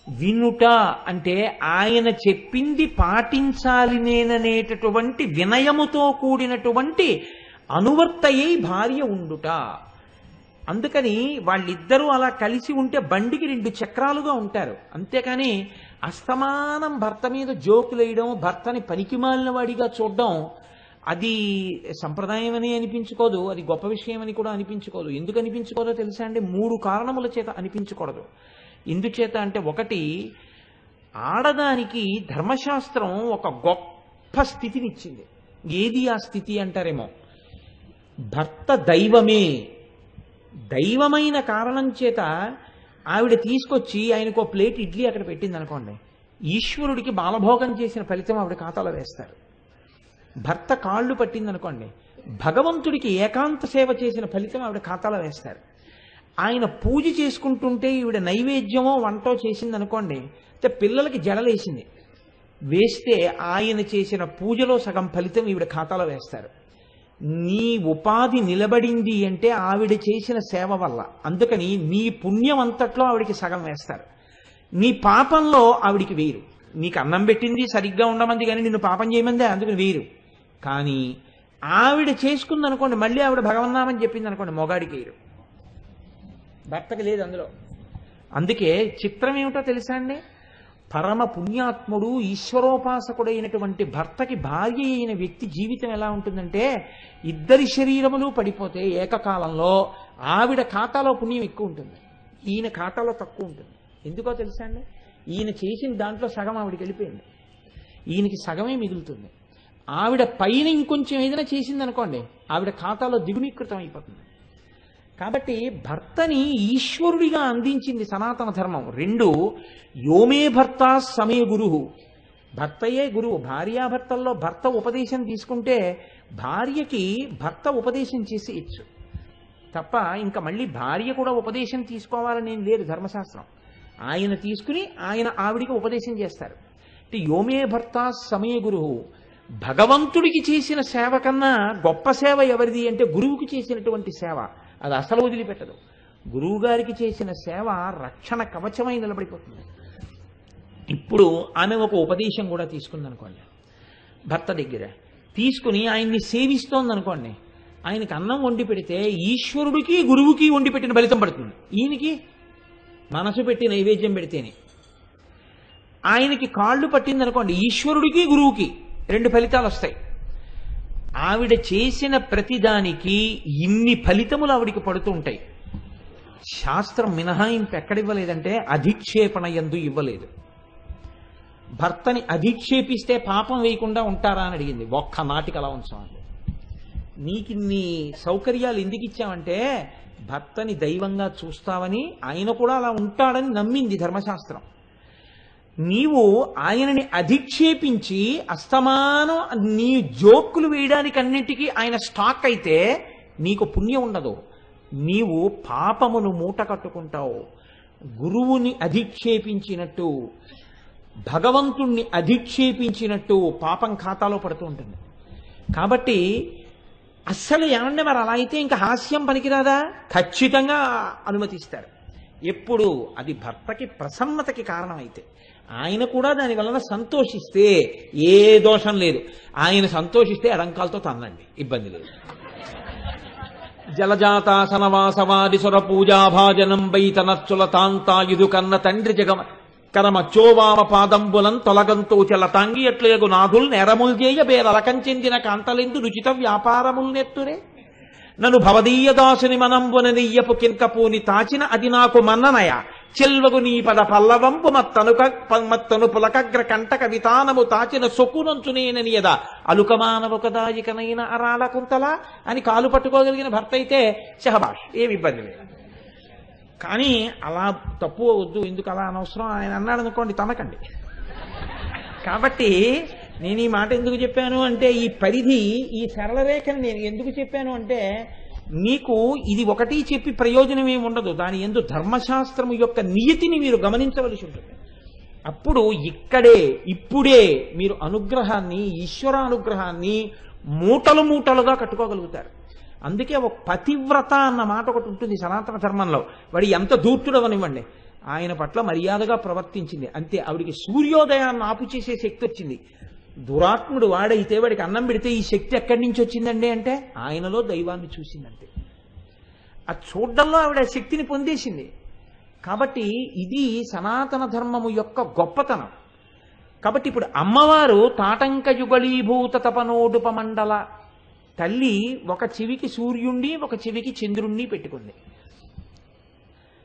వినుట అంటే ఆయన చెప్పింది పాటించాలి నేననేటటువంటి వినయముతో కూడినటువంటి అనువర్తయ్యి భార్య ఉండుట. అందుకని వాళ్ళిద్దరూ అలా కలిసి ఉంటే బండికి 2 చక్రాలుగా ఉంటారు. అంతేకాని అస్తమానం భర్త మీద జోకులేయడం, భర్తని పనికిమాలిన వాడిగా చూడడం, అది సంప్రదాయం అని అనిపించుకోదు, అది గొప్ప విషయం అని కూడా అనిపించుకోదు. ఎందుకు అనిపించుకోదో తెలుసా అండి? 3 కారణముల చేత అనిపించకూడదు. ఎందుచేత అంటే, ఒకటి, ఆడదానికి ధర్మశాస్త్రం ఒక గొప్ప స్థితినిచ్చింది. ఏది ఆ స్థితి అంటారేమో, భర్త దైవమే. దైవమైన కారణం చేత ఆవిడ తీసుకొచ్చి ఆయనకు ఒక ప్లేట్ ఇడ్లీ అక్కడ పెట్టింది అనుకోండి, ఈశ్వరుడికి బాలభోగం చేసిన ఫలితం ఆవిడ ఖాతాలో వేస్తారు. భర్త కాళ్ళు పట్టింది అనుకోండి, భగవంతుడికి ఏకాంత సేవ చేసిన ఫలితం ఆవిడ ఖాతాలో వేస్తారు. ఆయన పూజ చేసుకుంటుంటే ఈవిడ నైవేద్యమో వంటో చేసింది అనుకోండి, అంటే పిల్లలకి జడలేసింది, వేస్తే ఆయన చేసిన పూజలో సగం ఫలితం ఈవిడ ఖాతాలో వేస్తారు. నీ ఉపాధి నిలబడింది అంటే ఆవిడ చేసిన సేవ వల్ల. అందుకని నీ పుణ్యం అంతట్లో ఆవిడికి సగం వేస్తారు. నీ పాపంలో ఆవిడికి వేరు. నీకు అన్నం పెట్టింది సరిగ్గా ఉండమంది కానీ నిన్ను పాపం చేయమంది, అందుకని వేరు. కానీ ఆవిడ చేసుకుంది అనుకోండి, మళ్ళీ ఆవిడ భగవన్నామని చెప్పింది అనుకోండి, మొగాడికి వేరు, భర్తకి లేదు అందులో. అందుకే చిత్రం ఏమిటో తెలుసా అండి? పరమ పుణ్యాత్ముడు ఈశ్వరోపాసకుడైనటువంటి భర్తకి భార్య అయిన వ్యక్తి జీవితం ఎలా ఉంటుందంటే, ఇద్దరి శరీరములు పడిపోతే ఏకకాలంలో ఆవిడ ఖాతాలో పుణ్యం ఎక్కువ ఉంటుంది, ఈయన ఖాతాలో తక్కువ ఉంటుంది. ఎందుకో తెలుసా అండి? ఈయన చేసిన దాంట్లో సగం ఆవిడకి వెళ్ళిపోయింది, ఈయనకి సగమే మిగులుతుంది. ఆవిడ పైన ఇంకొంచెం ఏదైనా చేసింది అనుకోండి, ఆవిడ ఖాతాలో దిగునీకృతం అయిపోతుంది. కాబట్టి భర్తని ఈశ్వరుడిగా అందించింది సనాతన ధర్మం. 2, యోమే భర్త సమే గురువు. భర్తయే గురువు. భార్యాభర్తల్లో భర్త ఉపదేశం తీసుకుంటే భార్యకి భర్త ఉపదేశం చేసేయచ్చు తప్ప ఇంకా మళ్ళీ భార్య కూడా ఉపదేశం తీసుకోవాలని ఏం లేదు ధర్మశాస్త్రం. ఆయన తీసుకుని ఆయన ఆవిడికి ఉపదేశం చేస్తారు. అంటే యోమే భర్త సమే గురువు. భగవంతుడికి చేసిన సేవ కన్నా గొప్ప సేవ ఎవరిది అంటే గురువుకి చేసినటువంటి సేవ. అది అసలు వదిలిపెట్టదు. గురువు గారికి చేసిన సేవ రక్షణ కవచమై నిలబడిపోతుంది. ఇప్పుడు ఆమె ఒక ఉపదేశం కూడా తీసుకుంది అనుకోండి, భర్త దగ్గర తీసుకుని ఆయన్ని సేవిస్తోంది అనుకోండి, ఆయనకి అన్నం వండి పెడితే ఈశ్వరుడికి గురువుకి వండి పెట్టిన ఫలితం పడుతుంది. ఈయనకి మనసు పెట్టి నైవేద్యం పెడితేనే. ఆయనకి కాళ్ళు పట్టింది అనుకోండి, ఈశ్వరుడికి గురువుకి 2 ఫలితాలు వస్తాయి. ఆవిడ చేసిన ప్రతిదానికి ఇన్ని ఫలితములు ఆవిడికి పడుతూ ఉంటాయి. శాస్త్రం మినహాయింపు ఎక్కడివ్వలేదంటే అధిక్షేపణ యందు ఇవ్వలేదు. భర్తని అధిక్షేపిస్తే పాపం వేయకుండా ఉంటారా అని అడిగింది. ఒక్క నాటికి అలా ఉంచామండి. నీకు ఇన్ని సౌకర్యాలు ఎందుకు ఇచ్చామంటే భర్తని దైవంగా చూస్తావని, ఆయన కూడా అలా ఉంటాడని నమ్మింది ధర్మశాస్త్రం. నీవు ఆయనని అధిక్షేపించి అస్తమానం నీ జోక్కులు వేయడానికి అన్నిటికీ ఆయన స్టాక్ అయితే నీకు పుణ్యం ఉండదు. నీవు పాపమును మూట కట్టుకుంటావు. గురువుని అధిక్షేపించినట్టు, భగవంతుణ్ణి అధిక్షేపించినట్టు పాపం ఖాతాలో పడుతూ ఉంటుంది. కాబట్టి అస్సలు ఏమంటే మరి అలా అయితే ఇంకా హాస్యం పనికిరాదా? ఖచ్చితంగా అనుమతిస్తారు. ఎప్పుడు అది భర్తకి ప్రసన్నతకి కారణమైతే, ఆయన కూడా దాని వలన సంతోషిస్తే ఏ దోషం లేదు. ఆయన సంతోషిస్తే ఎడంకాలతో తన్నండి, ఇబ్బంది లేదు. జలజాతాసనవాసవాది సుర పూజాభాజనం బైతనచ్చుల తాంతాయుధు కన్న తండ్రి జగమ కరమచ్చోవామ పాదంబులం తొలగంతో చలతాంగి ఎట్లయగు నాథుల్ నేరముల్ చేయ బేరలకం చెందిన కాంతలెందు రుచిత వ్యాపారముల్ నెత్తురే నన్ను భవదీయ దాసుని మనంబున నెయ్యపు కింకపూని తాచిన అది నాకు మన్ననయ చెల్వగు నీ పద పల్లవంపు మత్తను పులకగ్ర కంటక వితానము తాచిన సొక్కునంచునేనని యదా అలుకమానవకదాయికనైన అరాళ కుంతల అని కాలు పట్టుకోగలిగిన భర్త అయితే షహబాష్, ఏమి ఇబ్బంది లేదు. కానీ అలా తప్పు వద్దు, ఎందుకు అలా అనవసరం ఆయన అన్నాడు అనుకోండి, తనకండి. కాబట్టి నేను ఈ మాట ఎందుకు చెప్పాను అంటే, ఈ పరిధి, ఈ సరళ రేఖను నేను ఎందుకు చెప్పాను అంటే, మీకు ఇది ఒకటి చెప్పి ప్రయోజనం ఏమి ఉండదు. దాని యందు ధర్మశాస్త్రము యొక్క నియతిని మీరు గమనించవలసి ఉంటుంది. అప్పుడు ఇక్కడే ఇప్పుడే మీరు అనుగ్రహాన్ని, ఈశ్వరానుగ్రహాన్ని మూటలు మూటలుగా కట్టుకోగలుగుతారు. అందుకే ఒక పతివ్రత అన్న మాట ఒకటి ఉంటుంది సనాతన ధర్మంలో. వాడి ఎంత దూర్తుడవనివ్వండి, ఆయన పట్ల మర్యాదగా ప్రవర్తించింది అంతే. ఆవిడికి సూర్యోదయాన్ని ఆపు చేసే శక్తి వచ్చింది. దురాత్ముడు వాడైతే వాడికి అన్నం పెడితే ఈ శక్తి ఎక్కడి నుంచి వచ్చిందండి అంటే ఆయనలో దైవాన్ని చూసిందంతే. ఆ చూడ్డంలో ఆవిడ శక్తిని పొందేసింది. కాబట్టి ఇది సనాతన ధర్మము యొక్క గొప్పతనం. కాబట్టి ఇప్పుడు అమ్మవారు తాటంక యుగళీభూత తపనోడుపమండల తల్లి ఒక చెవికి సూర్యుణ్ణి, ఒక చెవికి చంద్రుణ్ణి పెట్టుకుంది.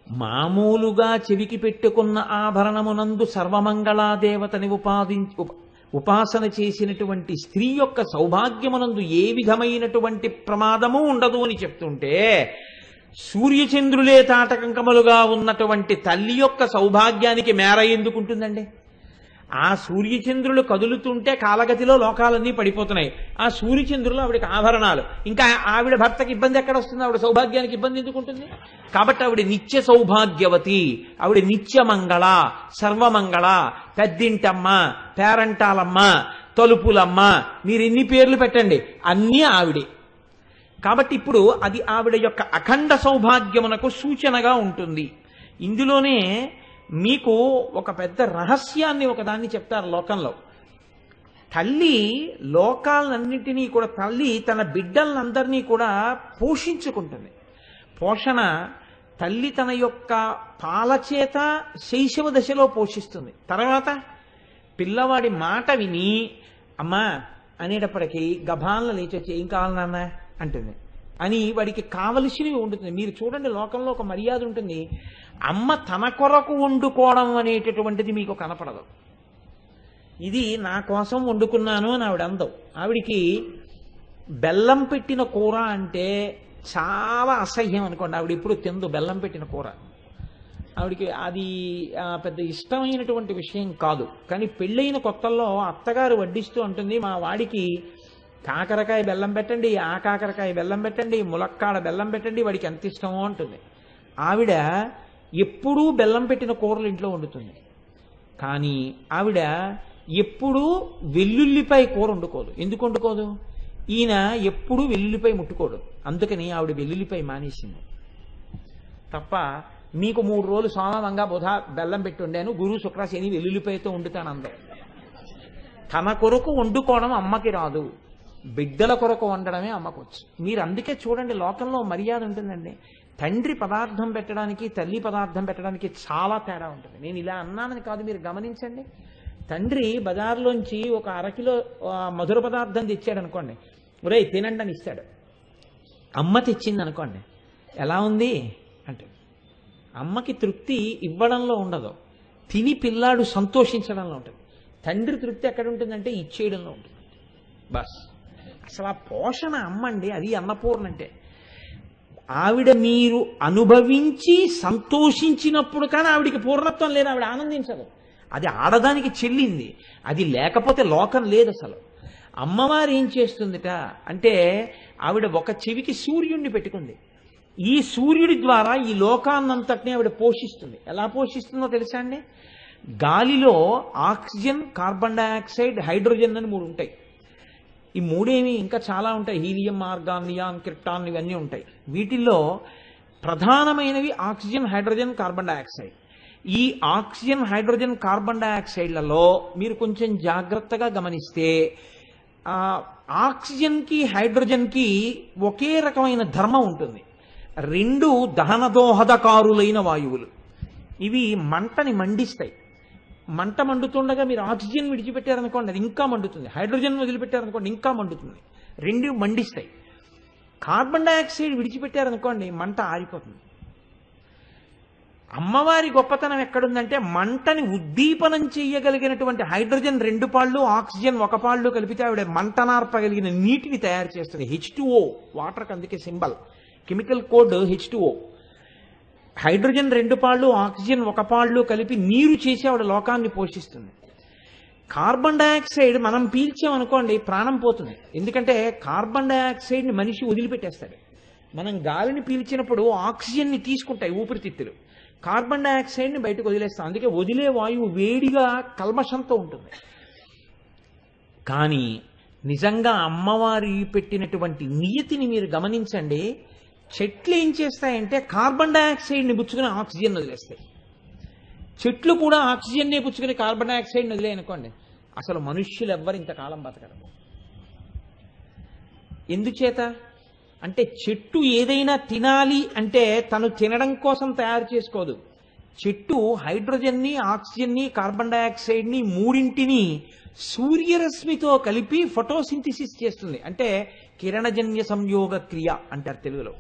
మామూలుగా చెవికి పెట్టుకున్న ఆభరణమునందు సర్వమంగళాదేవతని ఉపాసన చేసినటువంటి స్త్రీ యొక్క సౌభాగ్యమునందు ఏ విధమైనటువంటి ప్రమాదము ఉండదు అని చెప్తుంటే, సూర్యచంద్రులే తాటకంకములుగా ఉన్నటువంటి తల్లి యొక్క సౌభాగ్యానికి మేర ఎందుకుంటుందండి? ఆ సూర్యచంద్రులు కదులుతుంటే కాలగతిలో లోకాలన్నీ పడిపోతున్నాయి. ఆ సూర్యచంద్రులు ఆవిడకి ఆభరణాలు. ఇంకా ఆవిడ భర్తకి ఇబ్బంది ఎక్కడ వస్తుంది? ఆవిడ సౌభాగ్యానికి ఇబ్బంది ఎందుకు ఉంటుంది? కాబట్టి ఆవిడ నిత్య సౌభాగ్యవతి, ఆవిడ నిత్యమంగళ, సర్వమంగళ, పెద్దింటమ్మ, పేరంటాలమ్మ, తలుపులమ్మ, మీరు ఎన్ని పేర్లు పెట్టండి, అన్నీ ఆవిడే. కాబట్టి ఇప్పుడు అది ఆవిడ యొక్క అఖండ సౌభాగ్యమునకు సూచనగా ఉంటుంది. ఇందులోనే మీకు ఒక పెద్ద రహస్యాన్ని ఒకదాన్ని చెప్తారు లోకంలో. తల్లి లోకాలన్నింటినీ కూడా, తల్లి తన బిడ్డలందరినీ కూడా పోషించుకుంటుంది. పోషణ తల్లి తన యొక్క పాలచేత శైశవ దశలో పోషిస్తుంది. తర్వాత పిల్లవాడి మాట విని అమ్మా అనేటప్పటికీ గభాలను లేచి వచ్చి ఏం కావాలి నాన్న అంటుంది అని వాడికి కావలసినవి ఉంటుంది. మీరు చూడండి, లోకంలో ఒక మర్యాద ఉంటుంది. అమ్మ తన కొరకు వండుకోవడం అనేటటువంటిది మీకు కనపడదు. ఇది నా కోసం వండుకున్నాను అని ఆవిడ అందం. ఆవిడికి బెల్లం పెట్టిన కూర అంటే చాలా అసహ్యం అనుకోండి. ఆవిడ ఎప్పుడు తిందు బెల్లం పెట్టిన కూర. ఆవిడికి అది పెద్ద ఇష్టమైనటువంటి విషయం కాదు. కానీ పెళ్ళైన కొత్తల్లో అత్తగారు వడ్డిస్తూ ఉంటుంది, మా వాడికి కాకరకాయ బెల్లం పెట్టండి, ఆ కాకరకాయ బెల్లం పెట్టండి, ములక్కాడ బెల్లం పెట్టండి, వాడికి ఎంత ఇష్టమో అంటుంది. ఆవిడ ఎప్పుడూ బెల్లం పెట్టిన కూరలు ఇంట్లో వండుతుంది. కానీ ఆవిడ ఎప్పుడూ వెల్లుల్లిపాయ కూర వండుకోదు. ఎందుకు వండుకోదు? ఈయన ఎప్పుడూ వెల్లుల్లిపాయ ముట్టుకోడు. అందుకని ఆవిడ వెల్లుల్లిపాయ మానేసింది. తప్ప మీకు 3 రోజులు సోమవంగా బుధ బెల్లం పెట్టి వండాను, గురు శుక్ర శని వెల్లుల్లిపాయతో వండుతాను అందరూ. తన కొరకు వండుకోవడం అమ్మకి రాదు, బిడ్డల కొరకు వండడమే అమ్మకు వచ్చు. మీరు అందుకే చూడండి, లోకంలో మర్యాద ఉంటుందండి. తండ్రి పదార్థం పెట్టడానికి, తల్లి పదార్థం పెట్టడానికి చాలా తేడా ఉంటుంది. నేను ఇలా అన్నానని కాదు, మీరు గమనించండి. తండ్రి బజార్లోంచి ఒక 1/2 కిలో మధుర పదార్థం తెచ్చాడు అనుకోండి, ఒరేయ్ తినండి అని ఇస్తాడు. అమ్మ తెచ్చింది అనుకోండి, ఎలా ఉంది అంటే అమ్మకి తృప్తి ఇవ్వడంలో ఉండదు, తిని పిల్లాడు సంతోషించడంలో ఉంటుంది. తండ్రి తృప్తి ఎక్కడ ఉంటుందంటే ఇచ్చేయడంలో ఉంటుంది. బస్ అసలు ఆ పోషణ అమ్మండి, అది అన్నపూర్ణ అంటే. ఆవిడ మీరు అనుభవించి సంతోషించినప్పుడు కానీ ఆవిడికి పూర్ణత్వం లేదు, ఆవిడ ఆనందించదు. అది ఆడదానికి చెల్లింది. అది లేకపోతే లోకం లేదు అసలు. అమ్మవారు ఏం చేస్తుందిట అంటే ఆవిడ ఒక చెవికి సూర్యుడిని పెట్టుకుంది. ఈ సూర్యుడి ద్వారా ఈ లోకాన్నంతటినీ ఆవిడ పోషిస్తుంది. ఎలా పోషిస్తుందో తెలుసా అండి? గాలిలో ఆక్సిజన్, కార్బన్ డైఆక్సైడ్, హైడ్రోజన్ అని 3 ఉంటాయి. ఈ మూడేమి ఇంకా చాలా ఉంటాయి. హీలియం, ఆర్గాన్, నియాన్, క్రిప్టాన్ ఇవన్నీ ఉంటాయి. వీటిల్లో ప్రధానమైనవి ఆక్సిజన్, హైడ్రోజన్, కార్బన్ డైఆక్సైడ్. ఈ ఆక్సిజన్, హైడ్రోజన్, కార్బన్ డైఆక్సైడ్లలో మీరు కొంచెం జాగ్రత్తగా గమనిస్తే ఆక్సిజన్కి హైడ్రోజన్కి ఒకే రకమైన ధర్మం ఉంటుంది. 2 దహనదోహదకారులైన వాయువులు. ఇవి మంటని మండిస్తాయి. మంట మండుతుండగా మీరు ఆక్సిజన్ విడిచిపెట్టారనుకోండి అది ఇంకా మండుతుంది. హైడ్రోజన్ వదిలిపెట్టారనుకోండి ఇంకా మండుతుంది. 2 మండిస్తాయి. కార్బన్ డైఆక్సైడ్ విడిచిపెట్టారనుకోండి మంట ఆరిపోతుంది. అమ్మవారి గొప్పతనం ఎక్కడుందంటే మంటని ఉద్దీపనం చేయగలిగినటువంటి హైడ్రోజన్ 2 పాళ్ళు, ఆక్సిజన్ 1 పాళ్ళు కలిపితే ఆవిడ మంటనార్పగలిగిన నీటిని తయారు చేస్తుంది. H2O, వాటర్కి అందుకే symbol, chemical code H2O. Hydrogen 2 పాళ్ళు, ఆక్సిజన్ 1 పాళ్ళు కలిపి నీరు చేసి ఆవిడ లోకాన్ని పోషిస్తుంది. కార్బన్ డైఆక్సైడ్ మనం పీల్చామనుకోండి ప్రాణం పోతుంది. ఎందుకంటే కార్బన్ డైఆక్సైడ్ని మనిషి వదిలిపెట్టేస్తాడు. మనం గాలిని పీల్చినప్పుడు ఆక్సిజన్ని తీసుకుంటాయి ఊపిరితిత్తులు, కార్బన్ డైఆక్సైడ్ని బయటకు వదిలేస్తాం. అందుకే వదిలే వాయువు వేడిగా కల్మషంతో ఉంటుంది. కానీ నిజంగా అమ్మవారి పెట్టినటువంటి నియతిని మీరు గమనించండి. చెట్లు ఏం చేస్తాయంటే కార్బన్ డైఆక్సైడ్ని పుచ్చుకుని ఆక్సిజన్ వదిలేస్తాయి. చెట్లు కూడా ఆక్సిజన్నే పుచ్చుకుని కార్బన్ డైఆక్సైడ్ని వదిలేయనుకోండి అసలు మనుష్యులు ఎవ్వరు ఇంతకాలం బతకరు. ఎందుచేత అంటే చెట్టు ఏదైనా తినాలి అంటే తను తినడం కోసం తయారు చేసుకోదు. చెట్టు హైడ్రోజన్ని, ఆక్సిజన్ని, కార్బన్ డైఆక్సైడ్ని 3ంటిని సూర్యరశ్మితో కలిపి ఫోటోసింథసిస్ చేస్తుంది. అంటే కిరణజన్య సంయోగ క్రియ అంటారు తెలుగులో.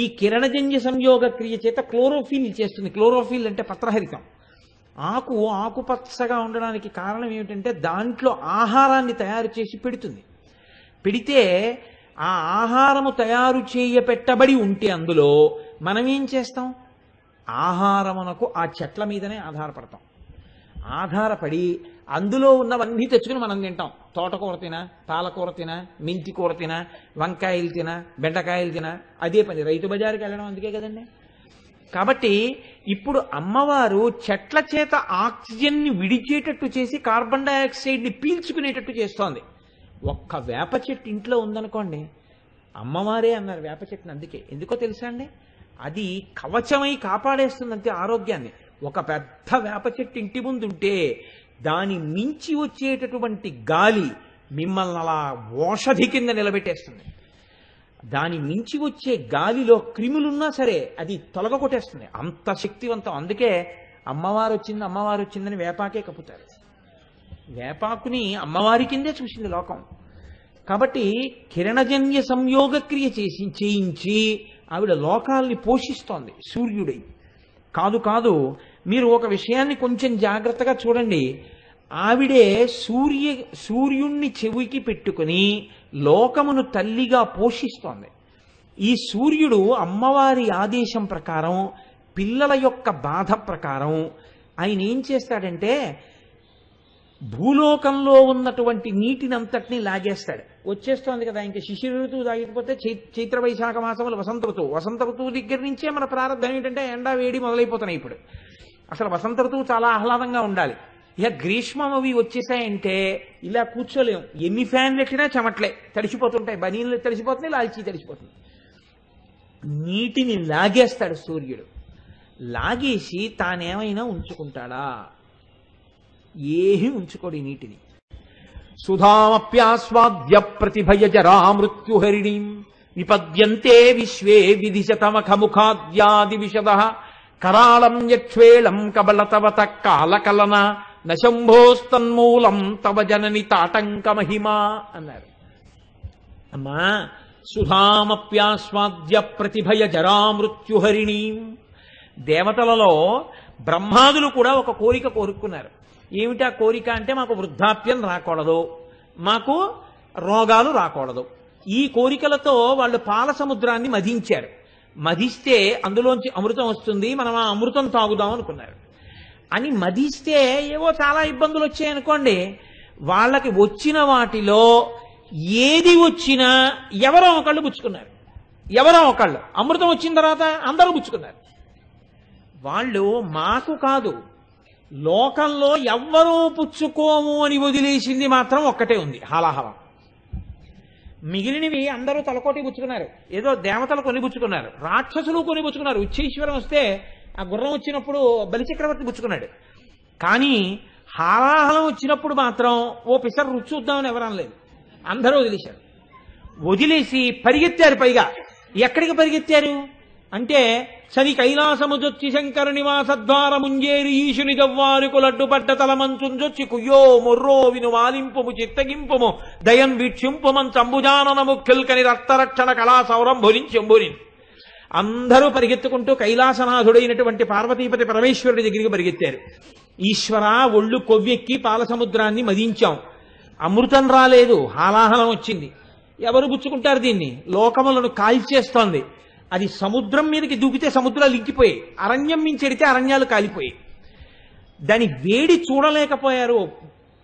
ఈ కిరణజన్య సంయోగ క్రియ చేత క్లోరోఫిల్ చేస్తుంది. క్లోరోఫిల్ అంటే పత్రహరితం. ఆకుపచ్చగా ఉండడానికి కారణం ఏమిటంటే దాంట్లో ఆహారాన్ని తయారు చేసి పెడుతుంది. పెడితే ఆ ఆహారము తయారు చేయబెట్టబడి ఉంటే అందులో మనం ఏం చేస్తాం? ఆహారమునకు ఆ చెట్ల మీదనే ఆధారపడతాం. ఆధారపడి అందులో ఉన్నవన్నీ తెచ్చుకుని మనం తింటాం. తోటకూర తినా, పాలకూర తినా, మెంతి కూర తినా, వంకాయలు తినా, బెండకాయలు తినా, అదే పని. రైతు బజారుకి వెళ్ళడం అందుకే కదండి. కాబట్టి ఇప్పుడు అమ్మవారు చెట్ల చేత ఆక్సిజన్ని విడిచేటట్టు చేసి కార్బన్ డైఆక్సైడ్ని పీల్చుకునేటట్టు చేస్తోంది. ఒక్క వేప చెట్టు ఇంట్లో ఉందనుకోండి, అమ్మవారే అన్నారు వేప చెట్టుని. అందుకే ఎందుకో తెలుసా అండి, అది కవచమై కాపాడేస్తుందంతే ఆరోగ్యాన్ని. ఒక పెద్ద వేప చెట్టు ఇంటి ముందు ఉంటే దాని మించి వచ్చేటటువంటి గాలి మిమ్మల్ని అలా ఓషధి కింద నిలబెట్టేస్తుంది. దాని మించి వచ్చే గాలిలో క్రిములున్నా సరే అది తొలగొట్టేస్తుంది. అంత శక్తివంతం. అందుకే అమ్మవారు వచ్చిందని వేపాకే కప్పుతారు. వేపాకుని అమ్మవారి కిందే చూసింది లోకం. కాబట్టి కిరణజన్య సంయోగ క్రియ చేయించి ఆవిడ లోకాల్ని పోషిస్తోంది సూర్యుడై. కాదు మీరు ఒక విషయాన్ని కొంచెం జాగ్రత్తగా చూడండి. ఆవిడే సూర్యుణ్ణి చెవికి పెట్టుకుని లోకమును తల్లిగా పోషిస్తోంది. ఈ సూర్యుడు అమ్మవారి ఆదేశం ప్రకారం, పిల్లల యొక్క బాధ ప్రకారం ఆయన ఏం చేస్తాడంటే భూలోకంలో ఉన్నటువంటి నీటిని అంతటినీ లాగేస్తాడు. వచ్చేస్తోంది కదా ఇంకా శిశిర ఋతువు దాగిపోతే చైత్ర వైశాఖ మాసములు వసంత ఋతువు దగ్గర నుంచే మన ప్రారంభం ఏంటంటే ఎండా వేడి మొదలైపోతున్నాయి. ఇప్పుడు అసలు వసంత ఋతువు చాలా ఆహ్లాదంగా ఉండాలి. ఇక గ్రీష్మం అవి వచ్చేసాయంటే ఇలా కూర్చోలేము. ఎన్ని ఫ్యాన్లు ఎట్టినా చెమట్లే తడిసిపోతుంటాయి. బనీళ్ళు తడిసిపోతున్నాయి, లాల్చీ తడిసిపోతుంది. నీటిని లాగేస్తాడు సూర్యుడు. లాగేసి తానేమైనా ఉంచుకుంటాడా? ఏమీ ఉంచుకోడు ఈ నీటిని. సుధామప్యాస్వాద్య ప్రతిభయ జరా మృత్యుహరిణీం విపద్యంతే విశ్వే విదిశతమఖముఖాద్యాది విశద కరాళం యక్ష్వేళం కబలతవత కాలకలన నశంభోస్తన్మూలం తవ జనని తాటంక మహిమా అన్నారు. అమ్మా సుధామప్యాస్వాద్య ప్రతిభయ జరా మృత్యుహరిణీం. దేవతలలో బ్రహ్మాదులు కూడా ఒక కోరిక కోరుకున్నారు. ఏమిటా కోరిక అంటే మాకు వృద్ధాప్యం రాకూడదు, మాకు రోగాలు రాకూడదు. ఈ కోరికలతో వాళ్ళు పాల సముద్రాన్ని మధించారు. మధిస్తే అందులోంచి అమృతం వస్తుంది, మనం ఆ అమృతం తాగుదాం అనుకున్నారు. అని మదిస్తే ఏవో చాలా ఇబ్బందులు వచ్చాయనుకోండి, వాళ్ళకి వచ్చిన వాటిలో ఏది వచ్చినా ఎవరో ఒకళ్ళు పుచ్చుకున్నారు. ఎవరో ఒకళ్ళు అమృతం వచ్చిన తర్వాత అందరూ పుచ్చుకున్నారు. వాళ్ళు మాకు కాదు, లోకంలో ఎవ్వరూ పుచ్చుకోము అని వదిలేసింది మాత్రం ఒక్కటే ఉంది, హాలాహలం. మిగిలినవి అందరూ తలకోటి పుచ్చుకున్నారు. ఏదో దేవతలు కొని పుచ్చుకున్నారు, రాక్షసులు కొని పుచ్చుకున్నారు. ఉచ్చైశ్వరం వస్తే ఆ గుర్రం వచ్చినప్పుడు బలిచక్రవర్తి పుచ్చుకున్నాడు. కానీ హాలాహలం వచ్చినప్పుడు మాత్రం ఓ పిసర్ రుచి చూద్దామని ఎవరు అనలేదు, అందరూ వదిలేశారు. వదిలేసి పరిగెత్తారు. పైగా ఎక్కడికి పరిగెత్తారు అంటే, శని కైలాసముజొచ్చి శంకర నివాసద్వారముంజేరి ఈశుని గవ్వారుకు లడ్డుపడ్డ తలమంచుంజొచ్చి కుయ్యో మొర్రో విను వాలింపుము చిత్తగింపుము దయం వీక్షింపుమం చంబుజానన ముఖ్యుల్కని రక్తరక్షణ కళా సౌరంభురించెంబుని. అందరూ పరిగెత్తుకుంటూ కైలాసనాథుడైనటువంటి పార్వతీపతి పరమేశ్వరుడి దగ్గరికి పరిగెత్తారు. ఈశ్వర, ఒళ్ళు కొవ్వెక్కి పాలసముద్రాన్ని మదించాం, అమృతం రాలేదు, హాలాహలం వచ్చింది. ఎవరు పుచ్చుకుంటారు దీన్ని? లోకములను కాల్చేస్తోంది. అది సముద్రం మీదకి దూకితే సముద్రాలు ఇంకిపోయాయి, అరణ్యం మించెడితే అరణ్యాలు కాలిపోయాయి. దాని వేడి చూడలేకపోయారు.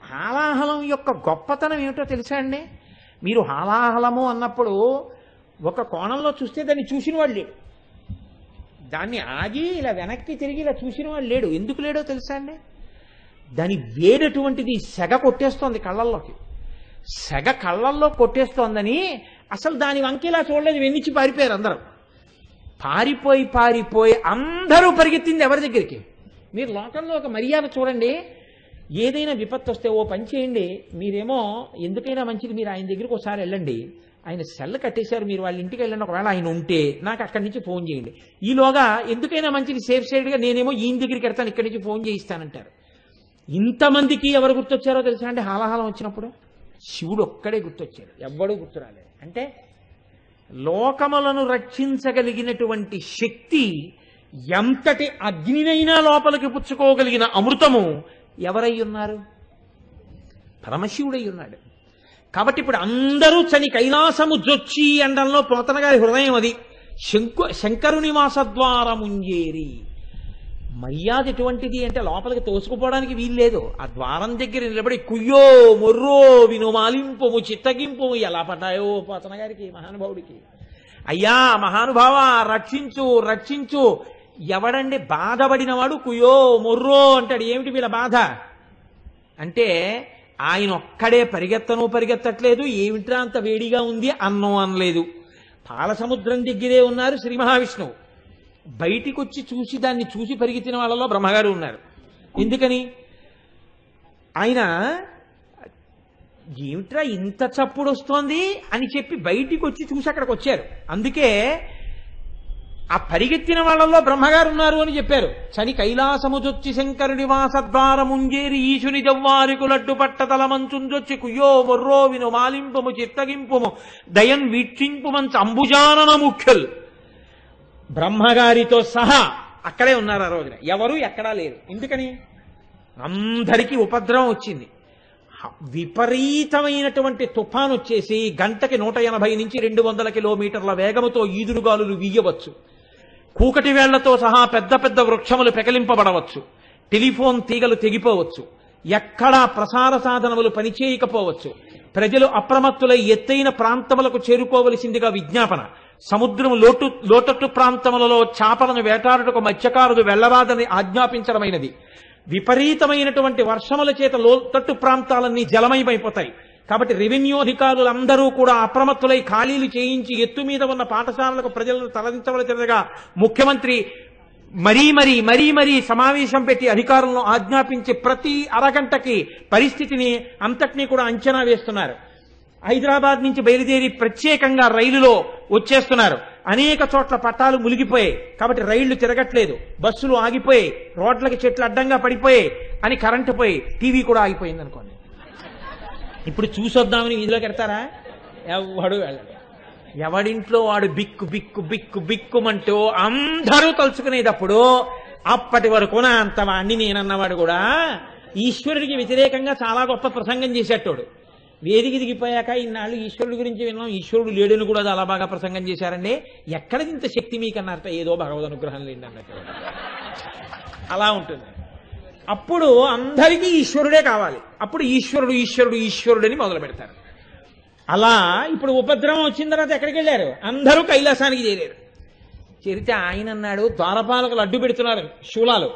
హాలాహలం యొక్క గొప్పతనం ఏమిటో తెలుసా అండి? మీరు హాలాహలము అన్నప్పుడు ఒక కోణంలో చూస్తే దాన్ని చూసిన వాడు లేడు, దాన్ని ఆగి ఇలా వెనక్కి తిరిగి ఇలా చూసిన వాడు లేడు. ఎందుకు లేడో తెలుసా అండి? దాని వేడటువంటిది సెగ కొట్టేస్తోంది కళ్ళల్లోకి. సెగ కళ్ళల్లో కొట్టేస్తోందని అసలు దాని వంకి ఇలా చూడలేదు, వెన్నిచ్చి పారిపోయారు అందరూ. పారిపోయి అందరూ పరిగెత్తింది ఎవరి దగ్గరికి? మీరు లోకంలో ఒక మర్యాద చూడండి. ఏదైనా విపత్తు వస్తే ఓ పని చేయండి, మీరేమో ఎందుకైనా మంచిది మీరు ఆయన దగ్గరికి ఒకసారి వెళ్ళండి, ఆయన సెల్ కట్టేశారు, మీరు వాళ్ళ ఇంటికి వెళ్ళండి, ఒకవేళ ఆయన ఉంటే నాకు అక్కడి నుంచి ఫోన్ చేయండి. ఈలోగా ఎందుకైనా మంచిది సేఫ్ సైడ్గా నేనేమో ఈయన దగ్గరికి వెళ్తాను, ఇక్కడి నుంచి ఫోన్ చేయిస్తానంటారు. ఇంతమందికి ఎవరు గుర్తొచ్చారో తెలుసా అండి? హాలాహలం వచ్చినప్పుడు శివుడు ఒక్కడే గుర్తొచ్చాడు, ఎవ్వడూ గుర్తురాలేదు. అంటే లోకములను రక్షించగలిగినటువంటి శక్తి, ఎంతటి అగ్నినైనా లోపలికి పుచ్చుకోగలిగిన అమృతము ఎవరై ఉన్నారు? పరమశివుడై ఉన్నాడు. కాబట్టి ఇప్పుడు అందరూ చని కైలాసము జొచ్చి అండంలో పోతన గారి హృదయం అది. శంకరుని వాసద్వారముంజేరి. మర్యాద ఎటువంటిది అంటే లోపలికి తోసుకుపోవడానికి వీల్లేదు. ఆ ద్వారం దగ్గర నిలబడి కుయ్యో మొర్రో వినుమాలింపుము చిత్తగింపుము ఎలా పడ్డాయో పోతన గారికి, మహానుభావుడికి. అయ్యా మహానుభావ, రక్షించు రక్షించు. ఎవడండి బాధపడినవాడు కుయ్యో మొర్రో అంటాడు. ఏమిటి వీళ్ళ బాధ అంటే, ఆయన ఒక్కడే పరిగెత్తట్లేదు, ఏమిట్రా అంత వేడిగా ఉంది అన్నం అనలేదు. పాలసముద్రం దగ్గరే ఉన్నారు శ్రీ మహావిష్ణువు. బయటికి వచ్చి చూసి దాన్ని చూసి పరిగెత్తిన వాళ్ళలో బ్రహ్మగారు ఉన్నారు. ఎందుకని? ఆయన ఏమిట్రా ఇంత చప్పుడు వస్తోంది అని చెప్పి బయటికి వచ్చి చూసి అక్కడికి వచ్చారు. అందుకే ఆ పరిగెత్తిన వాళ్ళలో బ్రహ్మగారు ఉన్నారు అని చెప్పారు. చని కైలాసముజొచ్చి శంకరుని వాసద్వారముంజేరి ఈశుని జవ్వారికు లడ్డు పట్టతల మంచుంజొచ్చి కుయ్యో మొర్రో విను మాలింపుము చిత్తగింపుము దయన్ వీక్షింపుమంచ అంబుజానన ముఖ్యుల్. బ్రహ్మగారితో సహా అక్కడే ఉన్నారు ఆ రోజున, ఎవరు ఎక్కడా లేరు. ఎందుకని? అందరికీ ఉపద్రవం వచ్చింది. విపరీతమైనటువంటి తుఫాను వచ్చేసి గంటకి 180 నుంచి 200 కిలోమీటర్ల వేగముతో ఈదురుగాలులు వీయవచ్చు. కూకటి వేళ్లతో సహా పెద్ద పెద్ద వృక్షములు పెకలింపబడవచ్చు. టెలిఫోన్ తీగలు తెగిపోవచ్చు. ఎక్కడా ప్రసార సాధనములు పనిచేయకపోవచ్చు. ప్రజలు అప్రమత్తులై ఎత్తైన ప్రాంతములకు చేరుకోవలసిందిగా విజ్ఞాపన. సముద్రం లోతట్టు ప్రాంతములలో చేపలను వేటాడుటకు మత్స్యకారులు వెళ్లరాదని ఆజ్ఞాపించడమైనది. విపరీతమైనటువంటి వర్షముల చేత లోతట్టు ప్రాంతాలన్నీ జలమయమైపోతాయి. కాబట్టి రెవెన్యూ అధికారులందరూ కూడా అప్రమత్తులై ఖాళీలు చేయించి ఎత్తు మీద ఉన్న పాఠశాలలకు ప్రజలను తరలించవలసినదిగా ముఖ్యమంత్రి మరీ సమావేశం పెట్టి అధికారులను ఆజ్ఞాపించి ప్రతి అరగంటకి పరిస్థితిని అంతటినీ కూడా అంచనా వేస్తున్నారు. హైదరాబాద్ నుంచి బయలుదేరి ప్రత్యేకంగా రైలులో వచ్చేస్తున్నారు. అనేక చోట్ల పట్టాలు మునిగిపోయాయి కాబట్టి రైళ్లు తిరగట్లేదు, బస్సులు ఆగిపోయాయి, రోడ్లకి చెట్లు అడ్డంగా పడిపోయాయి అని కరెంటు పోయి టీవీ కూడా ఆగిపోయింది అనుకోండి. ఇప్పుడు చూసొద్దామని వీధిలోకి ఎడతారా? ఎవడు వెళ్ళడు. ఎవడింట్లో వాడు బిక్కు బిక్కు బిక్కు బిక్కుమంటూ అందరూ తలుచుకునేటప్పుడు అప్పటి వరకు నా అంతవాణ్ణి నేనన్నవాడు కూడా ఈశ్వరుడికి వ్యతిరేకంగా చాలా గొప్ప ప్రసంగం చేసేటోడు. వేదిక దిగిపోయాక ఇన్నాళ్ళు ఈశ్వరుడి గురించి విన్నాం, ఈశ్వరుడు లేడని కూడా చాలా బాగా ప్రసంగం చేశారండి, ఎక్కడికి ఇంత శక్తి మీకన్నారట, ఏదో భగవద్ అనుగ్రహం లేండి అన్నట్టు అలా ఉంటుంది. అప్పుడు అందరికీ ఈశ్వరుడే కావాలి. అప్పుడు ఈశ్వరుడు ఈశ్వరుడు ఈశ్వరుడని మొదలు పెడతారు. అలా ఇప్పుడు ఉపద్రవం వచ్చిన తర్వాత ఎక్కడికి వెళ్ళారు? అందరూ కైలాసానికి చేరారు. చేరితే ఆయన అన్నాడు, ద్వారపాలకులు అడ్డు పెడుతున్నారు శూలాలు,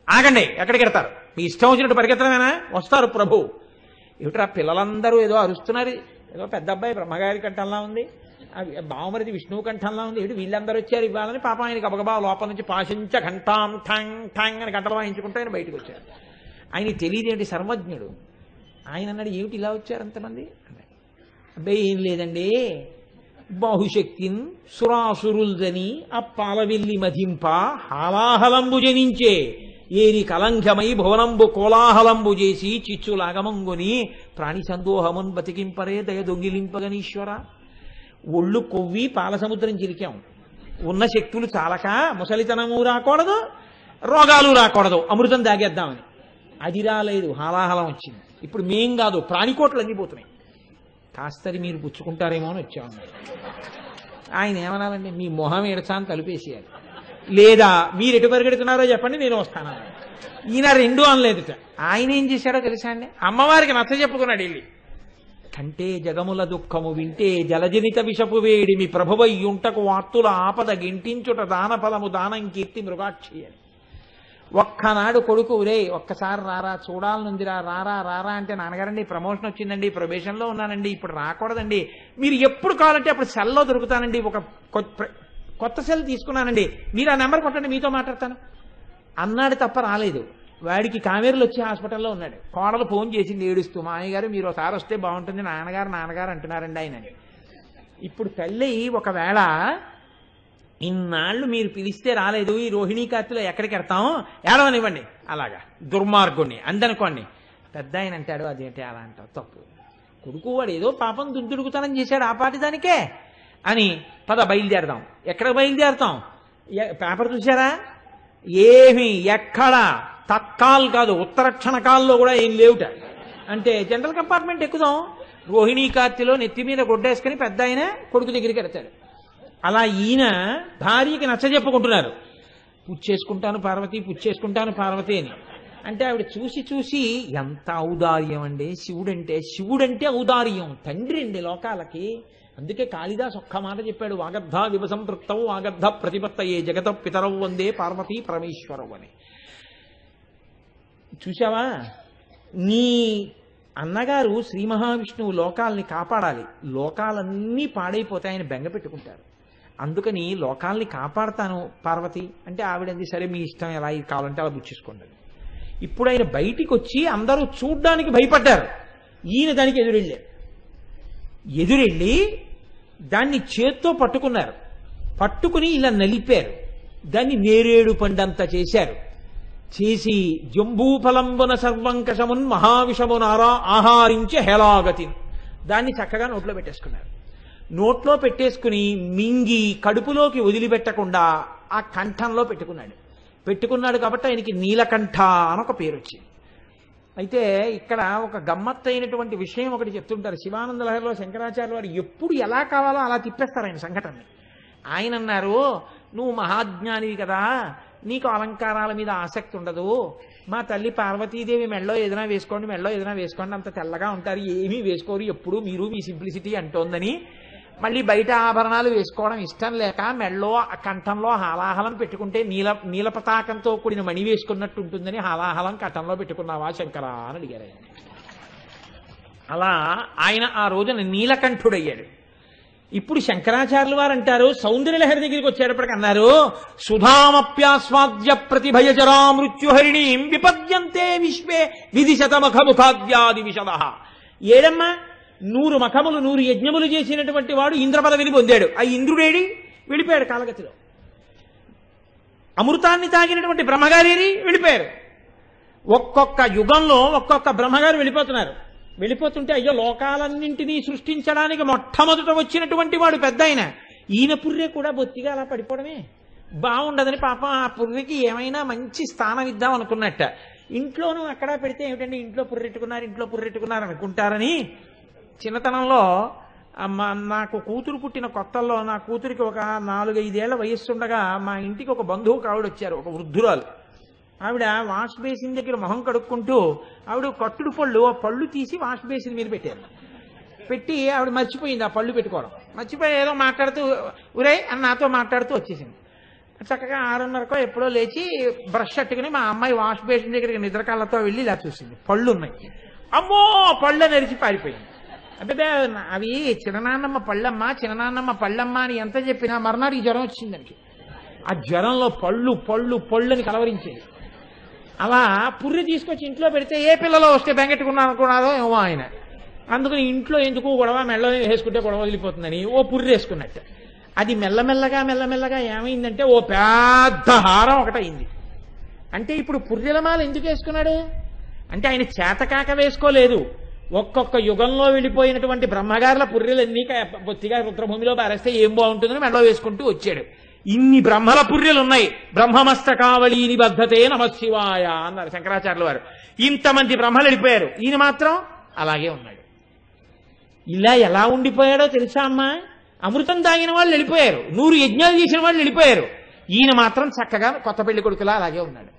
ఆగండి, ఎక్కడికి వెడతారు? మీ ఇష్టం వచ్చినట్టు పరిగెత్తడమేనా? వస్తారు ప్రభు. ఏమిట్రా పిల్లలందరూ ఏదో అరుస్తున్నారు, ఏదో పెద్ద అబ్బాయి బ్రహ్మగారి కంఠంలా ఉంది, బావమరిది విష్ణువు కంఠంలా ఉంది, ఏమిటి వీళ్ళందరూ వచ్చారు ఇవ్వాలని పాపం ఆయన గబగబా లోపల నుంచి పాశించ ఘంటాం ఠంగ్ ఠంగ్ అని గంటలు వాయించుకుంటూ ఆయన బయటకు వచ్చారు. ఆయన తెలియదేంటి, సర్వజ్ఞుడు. ఆయన అన్నాడు, ఏమిటి ఇలా వచ్చారు అంతమంది? అబ్బాయి ఏం లేదండి, బాహుశక్తిన్ సురాసురుల్దని అప్పాలవెల్లి మధింప హాలాహలంబు జనించే ఏరి కలంఘమై భువనంబు కోలాహలంబు చేసి చిచ్చులాగమంగుని ప్రాణి సందోహమున్ బతికింపరే దయ దొంగిలింపగనీశ్వర. ఒళ్ళు కొవ్వి పాలసముద్రం చిరికాం, ఉన్న శక్తులు చాలక ముసలితనము రాకూడదు, రోగాలు రాకూడదు, అమృతం దాగేద్దామని. అది రాలేదు, హాలాహలం వచ్చింది. ఇప్పుడు మేం కాదు, ప్రాణికోట్లు అన్నీ పోతున్నాయి. కాస్తది మీరు పుచ్చుకుంటారేమో అని వచ్చాము. ఆయన ఏమనాలండి, మీ మొహం ఏడచాని తలుపేసేయాలి, లేదా మీరు ఎటు పరిగెడుతున్నారో చెప్పండి, నేను వస్తాను. ఈయన రెండు అనలేదుట. ఆయన ఏం చేశాడో తెలుసా అండి? అమ్మవారికి నచ్చ చెప్పుకున్నాడు వెళ్ళి. కంటే జగముల దుఃఖము వింటే జలజనిత విషపు వేడి మీ ప్రభువయ్యుంటకు వార్తుల ఆపద గింటించుట దాన ఫలము దానం కీర్తి మృగాక్షి అని. ఒక్కనాడు కొడుకు, రే ఒక్కసారి రారా, చూడాలనుందిరా, రారా రారా అంటే, నాన్నగారండి ప్రమోషన్ వచ్చిందండి, ప్రొబేషన్లో ఉన్నానండి, ఇప్పుడు రాకూడదండి, మీరు ఎప్పుడు కావాలంటే అప్పుడు సెల్లో దొరుకుతానండి, ఒక కొత్త సెల్ తీసుకున్నానండి, మీరు ఆ నెంబర్ కొట్టండి, మీతో మాట్లాడతాను అన్నాడు తప్ప రాలేదు. వాడికి కావేరులు వచ్చి హాస్పిటల్లో ఉన్నాడు. కోడలు ఫోన్ చేసింది ఏడుస్తూ, మా అయ్యగారు మీరు ఒకసారి వస్తే బాగుంటుంది, నాన్నగారు నాన్నగారు అంటున్నారండి ఆయనని. ఇప్పుడు తల్లి ఒకవేళ ఇన్నాళ్ళు మీరు పిలిస్తే రాలేదు, ఈ రోహిణీ కార్తెలో ఎక్కడికి వెడతాం, ఏడవనివ్వండి, అలాగా దుర్మార్గుణ్ణి అందనుకోండి. పెద్ద ఆయన అంటాడు, అదేంటి అలా అంటావు, తప్పు, కొడుకు వాడు ఏదో పాపం దుందుడుకుతనం చేశాడు ఆ పాటి దానికే అని, పద బయలుదేరదాం. ఎక్కడ బయలుదేరతాం? పేపర్ చూసారా? ఏమి ఎక్కడ తత్కాల్ కాదు, ఉత్తర క్షణకాల్లో కూడా ఏం లేవుట. అంటే జనరల్ కంపార్ట్మెంట్ ఎక్కుదాం, రోహిణీ కార్తెలో నెత్తి మీద గొడ్డేసుకుని పెద్ద ఆయన కొడుకు దగ్గరికి వెళ్తాడు. అలా ఈయన భార్యకి నచ్చ చెప్పుకుంటున్నారు, పుచ్చేసుకుంటాను పార్వతి, పుచ్చేసుకుంటాను పార్వతి అని. అంటే ఆవిడ చూసి చూసి ఎంత ఔదార్యం అండి శివుడంటే ఔదార్యం, తండ్రి అండి లోకాలకి. అందుకే కాళిదాస్ ఒక్క మాట చెప్పాడు, వాగర్ధ విభసంతృప్తవు వాగర్ధ ప్రతిపత్తయే జగత పితరవు వందే పార్వతీ పరమేశ్వరవు అని. చూశావా, నీ అన్నగారు శ్రీ మహావిష్ణువు లోకాల్ని కాపాడాలి, లోకాలన్నీ పాడైపోతే ఆయన బెంగ పెట్టుకుంటారు. అందుకని లోకాల్ని కాపాడతాను పార్వతి అంటే, ఆవిడంది సరే మీ ఇష్టం, ఎలా కావాలంటే అలా బుచ్చేసుకోండి. ఇప్పుడు ఆయన బయటికి వచ్చి అందరూ చూడ్డానికి భయపడ్డారు. ఈయన దానికి ఎదురెళ్ళి దాన్ని చేత్తో పట్టుకున్నారు. పట్టుకుని ఇలా నలిపారు, దాన్ని నేరేడు పండంతా చేశారు. చేసి జంబూఫలంబున సర్వంకషమున్ మహావిషమునారా ఆహారించే హేళాగతి, దాన్ని చక్కగా నోట్లో పెట్టేసుకున్నారు. నోట్లో పెట్టేసుకుని మింగి కడుపులోకి వదిలిపెట్టకుండా ఆ కంఠంలో పెట్టుకున్నాడు కాబట్టి ఆయనకి నీలకంఠ అని ఒక పేరు వచ్చింది. అయితే ఇక్కడ ఒక గమ్మత్తైనటువంటి విషయం ఒకటి చెప్తుంటారు. శివానంద లహరిలో శంకరాచార్య వారు ఎప్పుడు ఎలా కావాలో అలా తిప్పేస్తారు ఆయన సంఘటనని. ఆయన అన్నారు, నువ్వు మహాజ్ఞానివి కదా, నీకు అలంకారాల మీద ఆసక్తి ఉండదు, మా తల్లి పార్వతీదేవి మెళ్ళో ఏదైనా వేసుకోండి అంత తెల్లగా ఉంటారు, ఏమీ వేసుకోరు ఎప్పుడు మీరు, మీ సింప్లిసిటీ అంటోందని మళ్ళీ బయట ఆభరణాలు వేసుకోవడం ఇష్టం లేక మెళ్ళో కంఠంలో హాలాహలం పెట్టుకుంటే నీలపతాకంతో కూడిన మణి వేసుకున్నట్టు ఉంటుందని హాలాహలం కంఠంలో పెట్టుకున్నావా శంకరా అని అడిగారు ఆయన. అలా ఆయన ఆ రోజున నీలకంఠుడయ్యాడు. ఇప్పుడు శంకరాచార్యులు వారు అంటారు, సౌందర్యలహరి దగ్గరికి వచ్చేటప్పటికి అన్నారు, సుధామప్యాస్వాద్య ప్రతిభయజరా మృత్యుహరిణీం విపద్యంతే విశ్వే విధిశతమఖముఖాద్యాది విషద. ఏడమ్మా, 100 మఖములు 100 యజ్ఞములు చేసినటువంటి వాడు ఇంద్ర పదవిని పొందాడు. ఆ ఇంద్రుడేడి వెళ్ళిపోయాడు కాలగతిలో. అమృతాన్ని తాగినటువంటి బ్రహ్మగారి వెళ్ళిపోయారు. ఒక్కొక్క యుగంలో ఒక్కొక్క బ్రహ్మగారు వెళ్ళిపోతుంటే అయ్యో లోకాలన్నింటినీ సృష్టించడానికి మొట్టమొదట వచ్చినటువంటి వాడు పెద్ద ఆయన. ఈయన పుర్రె కూడా బొత్తిగా అలా పడిపోవడమే బాగుండదని పాపం ఆ పుర్రెకి ఏమైనా మంచి స్థానం ఇద్దాం అనుకున్నట్ట. ఇంట్లోనూ అక్కడ పెడితే ఏమిటంటే ఇంట్లో పుర్రెట్టుకున్నారు అనుకుంటారని చిన్నతనంలో నాకు కూతురు పుట్టిన కొత్తల్లో నా కూతురికి ఒక 4-5 ఏళ్ల వయస్సుండగా మా ఇంటికి ఒక బంధువు కావిడ వచ్చారు, ఒక వృద్ధురాలు. ఆవిడ వాష్ బేసిన్ దగ్గర మొహం కడుక్కుంటూ ఆవిడ కట్టుడు పళ్ళు, ఆ పళ్ళు తీసి వాష్ బేసిన్ మీద పెట్టారు. పెట్టి ఆవిడ మర్చిపోయింది ఆ పళ్ళు పెట్టుకోవడం. మర్చిపోయి ఏదో మాట్లాడుతూ ఉరే అని నాతో మాట్లాడుతూ వచ్చేసింది. చక్కగా 6:30కో ఎప్పుడో లేచి బ్రష్ అట్టుకుని మా అమ్మాయి వాష్ బేసిన్ దగ్గరికి నిద్రకాళ్ళతో వెళ్ళి ఇలా చూసింది. పళ్ళు ఉన్నాయి. అమ్మో పళ్ళ నెరిచి పారిపోయింది. అంటే అవి చిన్ననాన్నమ్మ పళ్ళమ్మ, చిన్ననాన్నమ్మ పళ్ళమ్మ అని ఎంత చెప్పినా మర్నాడికి జ్వరం వచ్చింది దానికి. ఆ జ్వరంలో పళ్ళు పళ్ళు పళ్ళని కలవరించేది. అలా పుర్రి తీసుకొచ్చి ఇంట్లో పెడితే ఏ పిల్లలో వస్తే బెంగెట్టుకున్నా అనుకున్నారో ఏమో ఆయన. అందుకని ఇంట్లో ఎందుకు గొడవ, మెల్ల వేసుకుంటే గొడవ వదిలిపోతుందని ఓ పుర్రి వేసుకున్నట్టు. అది మెల్లమెల్లగా ఏమైందంటే ఓ పెద్ద హారం ఒకటయింది. అంటే ఇప్పుడు పుర్రెలమాల ఎందుకు వేసుకున్నాడు అంటే ఆయన చేతకాక వేసుకోలేదు. ఒక్కొక్క యుగంలో వెళ్ళిపోయినటువంటి బ్రహ్మగారుల పుర్రెలన్నీ బొత్తిగా రుద్రభూమిలో పారేస్తే ఏం బాగుంటుందని మెడలో వేసుకుంటూ వచ్చాడు. ఇన్ని బ్రహ్మల పుర్రెలు ఉన్నాయి. బ్రహ్మమస్తకావళి నిబద్ధతే నమశివాయ అన్నారు శంకరాచార్యుల వారు. ఇంతమంది బ్రహ్మలు వెళ్ళిపోయారు, ఈయన మాత్రం అలాగే ఉన్నాడు. ఇలా ఎలా ఉండిపోయాడో తెలుసా అమ్మా? అమృతం తాగిన వాళ్ళు వెళ్ళిపోయారు, 100 యజ్ఞాలు చేసిన వాళ్ళు వెళ్ళిపోయారు, ఈయన మాత్రం చక్కగా కొత్త పెళ్లి కొడుకులా అలాగే ఉన్నాడు.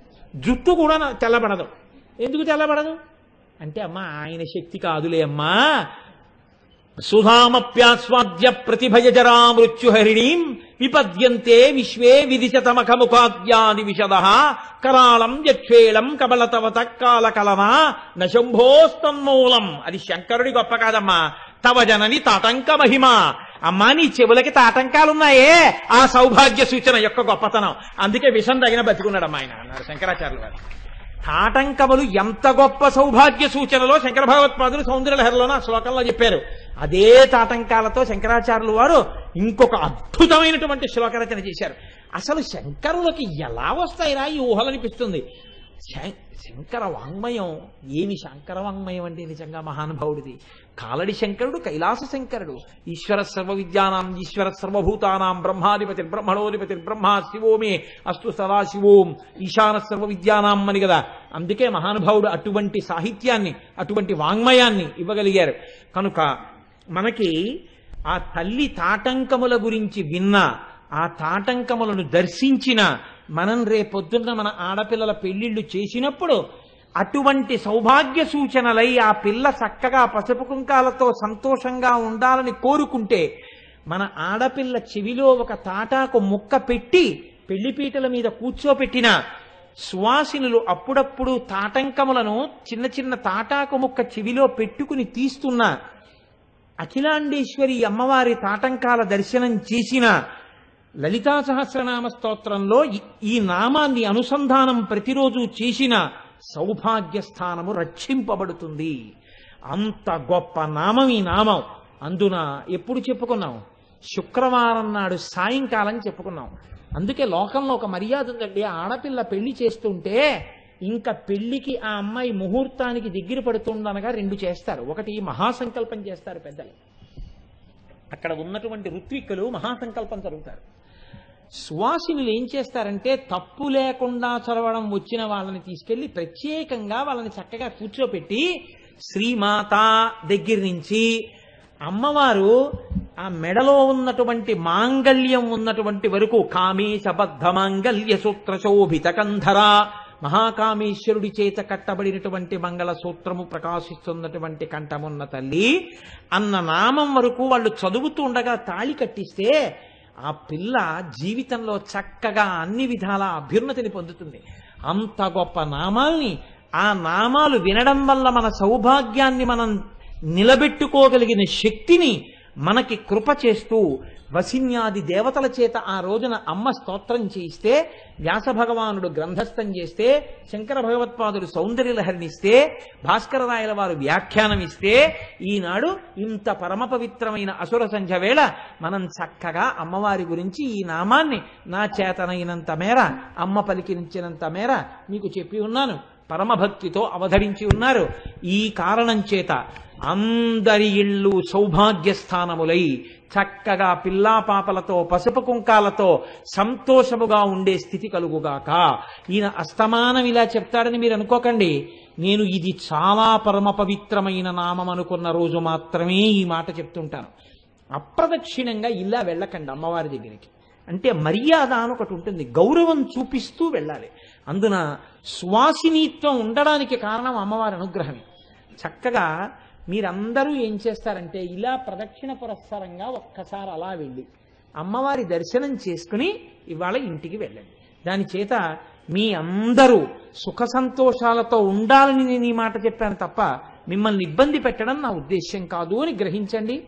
జుట్టు కూడా తెల్లబడదు. ఎందుకు తెల్లబడదు అంటే అమ్మా ఆయన శక్తి కాదులే అమ్మా. సుధామప్యాస్వాద్య ప్రతిభయజరా మృత్యుహరిణీం విపద్యంతే విశ్వే విదిశతమఖముఖాద్యాది విశద కరాళం యక్షేళం కబలతవత కాలకలమా నశంభోస్తన్మూలం. అది శంకరుడి గొప్ప కాదమ్మా, తవ జనని తాటంక మహిమ. అమ్మా నీ చెవులకి తాటంకాలున్నాయే ఆ సౌభాగ్య సూచన యొక్క గొప్పతనం. అందుకే విషం తగిన బతికున్నాడమ్మా ఆయన అన్నారు శంకరాచార్యుల వారు. తాటంకములు ఎంత గొప్ప సౌభాగ్య సూచనలో శంకర భగవత్పాదులు సౌందర్యలహరిలోన ఆ శ్లోకంలో చెప్పారు. అదే తాటంకాలతో శంకరాచార్యులు వారు ఇంకొక అద్భుతమైనటువంటి శ్లోక రచన చేశారు. అసలు శంకరులకి ఎలా వస్తాయిరా ఈ ఊహలనిపిస్తుంది. శంకర వాంగ్మయం ఏమి శంకర వాంగ్మయం అంటే నిజంగా మహానుభావుడిది. కాలడి శంకరుడు కైలాస శంకరుడు. ఈశ్వర సర్వ విద్యానాం ఈశ్వర సర్వభూతానాం బ్రహ్మాధిపతి బ్రహ్మణోధిపతి బ్రహ్మ శివో మే అస్తు సదాశివోం ఈశాన సర్వ విద్యానాం అని కదా. అందుకే మహానుభావుడు అటువంటి సాహిత్యాన్ని, అటువంటి వాంగ్మయాన్ని ఇవ్వగలిగారు. కనుక మనకి ఆ తల్లి తాటంకముల గురించి విన్నా, ఆ తాటంకములను దర్శించిన మనం రేపొద్దున్న మన ఆడపిల్లల పెళ్లిళ్లు చేసినప్పుడు అటువంటి సౌభాగ్య సూచనలై ఆ పిల్ల చక్కగా పసుపు కుంకాలతో సంతోషంగా ఉండాలని కోరుకుంటే మన ఆడపిల్ల చెవిలో ఒక తాటాకు ముక్క పెట్టి పెళ్లిపీటల మీద కూర్చోపెట్టిన సువాసినులు అప్పుడప్పుడు తాటంకములను చిన్న చిన్న తాటాకు ముక్క చెవిలో పెట్టుకుని తీస్తున్న అఖిలాండేశ్వరి అమ్మవారి తాటంకాల దర్శనం చేసిన లలితా సహస్రనామ స్తోత్రంలో ఈ నామాన్ని అనుసంధానం ప్రతిరోజు చేసిన సౌభాగ్య స్థానము రక్షింపబడుతుంది. అంత గొప్ప నామం ఈ నామం. అందున ఎప్పుడు చెప్పుకున్నాం? శుక్రవారం నాడు సాయంకాలం చెప్పుకున్నాం. అందుకే లోకంలో ఒక మర్యాద ఉందండి. ఆడపిల్ల పెళ్లి చేస్తుంటే ఇంకా పెళ్లికి ఆ అమ్మాయి ముహూర్తానికి దగ్గర పడుతుందనగా 2 చేస్తారు. ఒకటి మహాసంకల్పం చేస్తారు పెద్దలు, అక్కడ ఉన్నటువంటి ఋత్విక్కులు మహాసంకల్పం జరుగుతారు. సువాసినులు ఏం చేస్తారంటే తప్పు లేకుండా చదవడం వచ్చిన వాళ్ళని తీసుకెళ్లి ప్రత్యేకంగా వాళ్ళని చక్కగా కూర్చోపెట్టి శ్రీమాత దగ్గర నుంచి అమ్మవారు ఆ మెడలో ఉన్నటువంటి మాంగళ్యం ఉన్నటువంటి వరకు కామేశబద్ధ మాంగళ్య సూత్ర శోభిత కంధర, మహాకామేశ్వరుడి చేత కట్టబడినటువంటి మంగళ సూత్రము ప్రకాశిస్తున్నటువంటి కంఠమున్న తల్లి అన్న నామం వరకు వాళ్ళు చదువుతూ ఉండగా తాళి కట్టిస్తే ఆ పిల్ల జీవితంలో చక్కగా అన్ని విధాల అభ్యున్నతిని పొందుతుంది. అంత గొప్ప నామాల్ని, ఆ నామాలు వినడం వల్ల మన సౌభాగ్యాన్ని మనం నిలబెట్టుకోగలిగిన శక్తిని మనకి కృప చేస్తూ వసిన్యాది దేవతల చేత ఆ రోజున అమ్మ స్తోత్రం చేయిస్తే, వ్యాస భగవానుడు గ్రంథస్థం చేస్తే, శంకర భగవత్పాదుడు సౌందర్యలహరినిస్తే, భాస్కర రాయల వారు వ్యాఖ్యానం ఇస్తే, ఈనాడు ఇంత పరమ పవిత్రమైన అసుర సంధ్య వేళ మనం చక్కగా అమ్మవారి గురించి ఈ నామాన్ని నా చేతనైనంత మేర, అమ్మ పలికించినంత మేర మీకు చెప్పి ఉన్నాను. పరమభక్తితో అవధరించి ఉన్నారు. ఈ కారణం చేత అందరి ఇళ్ళు సౌభాగ్యస్థానములై చక్కగా పిల్లా పాపలతో పసుపు కుంకాలతో సంతోషముగా ఉండే స్థితి కలుగుగాక. ఈయన అస్తమానం ఇలా చెప్తాడని మీరు అనుకోకండి. నేను ఇది చాలా పరమ పవిత్రమైన నామం అనుకున్న రోజు మాత్రమే ఈ మాట చెప్తుంటాను. అప్రదక్షిణంగా ఇలా వెళ్ళకండి అమ్మవారి దగ్గరికి. అంటే మర్యాద అని ఒకటి ఉంటుంది, గౌరవం చూపిస్తూ వెళ్ళాలి. అందున సువాసినీత్వం ఉండడానికి కారణం అమ్మవారి అనుగ్రహమే. చక్కగా మీరందరూ ఏం చేస్తారంటే ఇలా ప్రదక్షిణ పురస్సరంగా ఒక్కసారి అలా వెళ్ళి అమ్మవారి దర్శనం చేసుకుని ఇవాళ ఇంటికి వెళ్ళండి. దాని చేత మీ అందరూ సుఖ సంతోషాలతో ఉండాలని నేను ఈ మాట చెప్పాను తప్ప మిమ్మల్ని ఇబ్బంది పెట్టడం నా ఉద్దేశ్యం కాదు అని గ్రహించండి.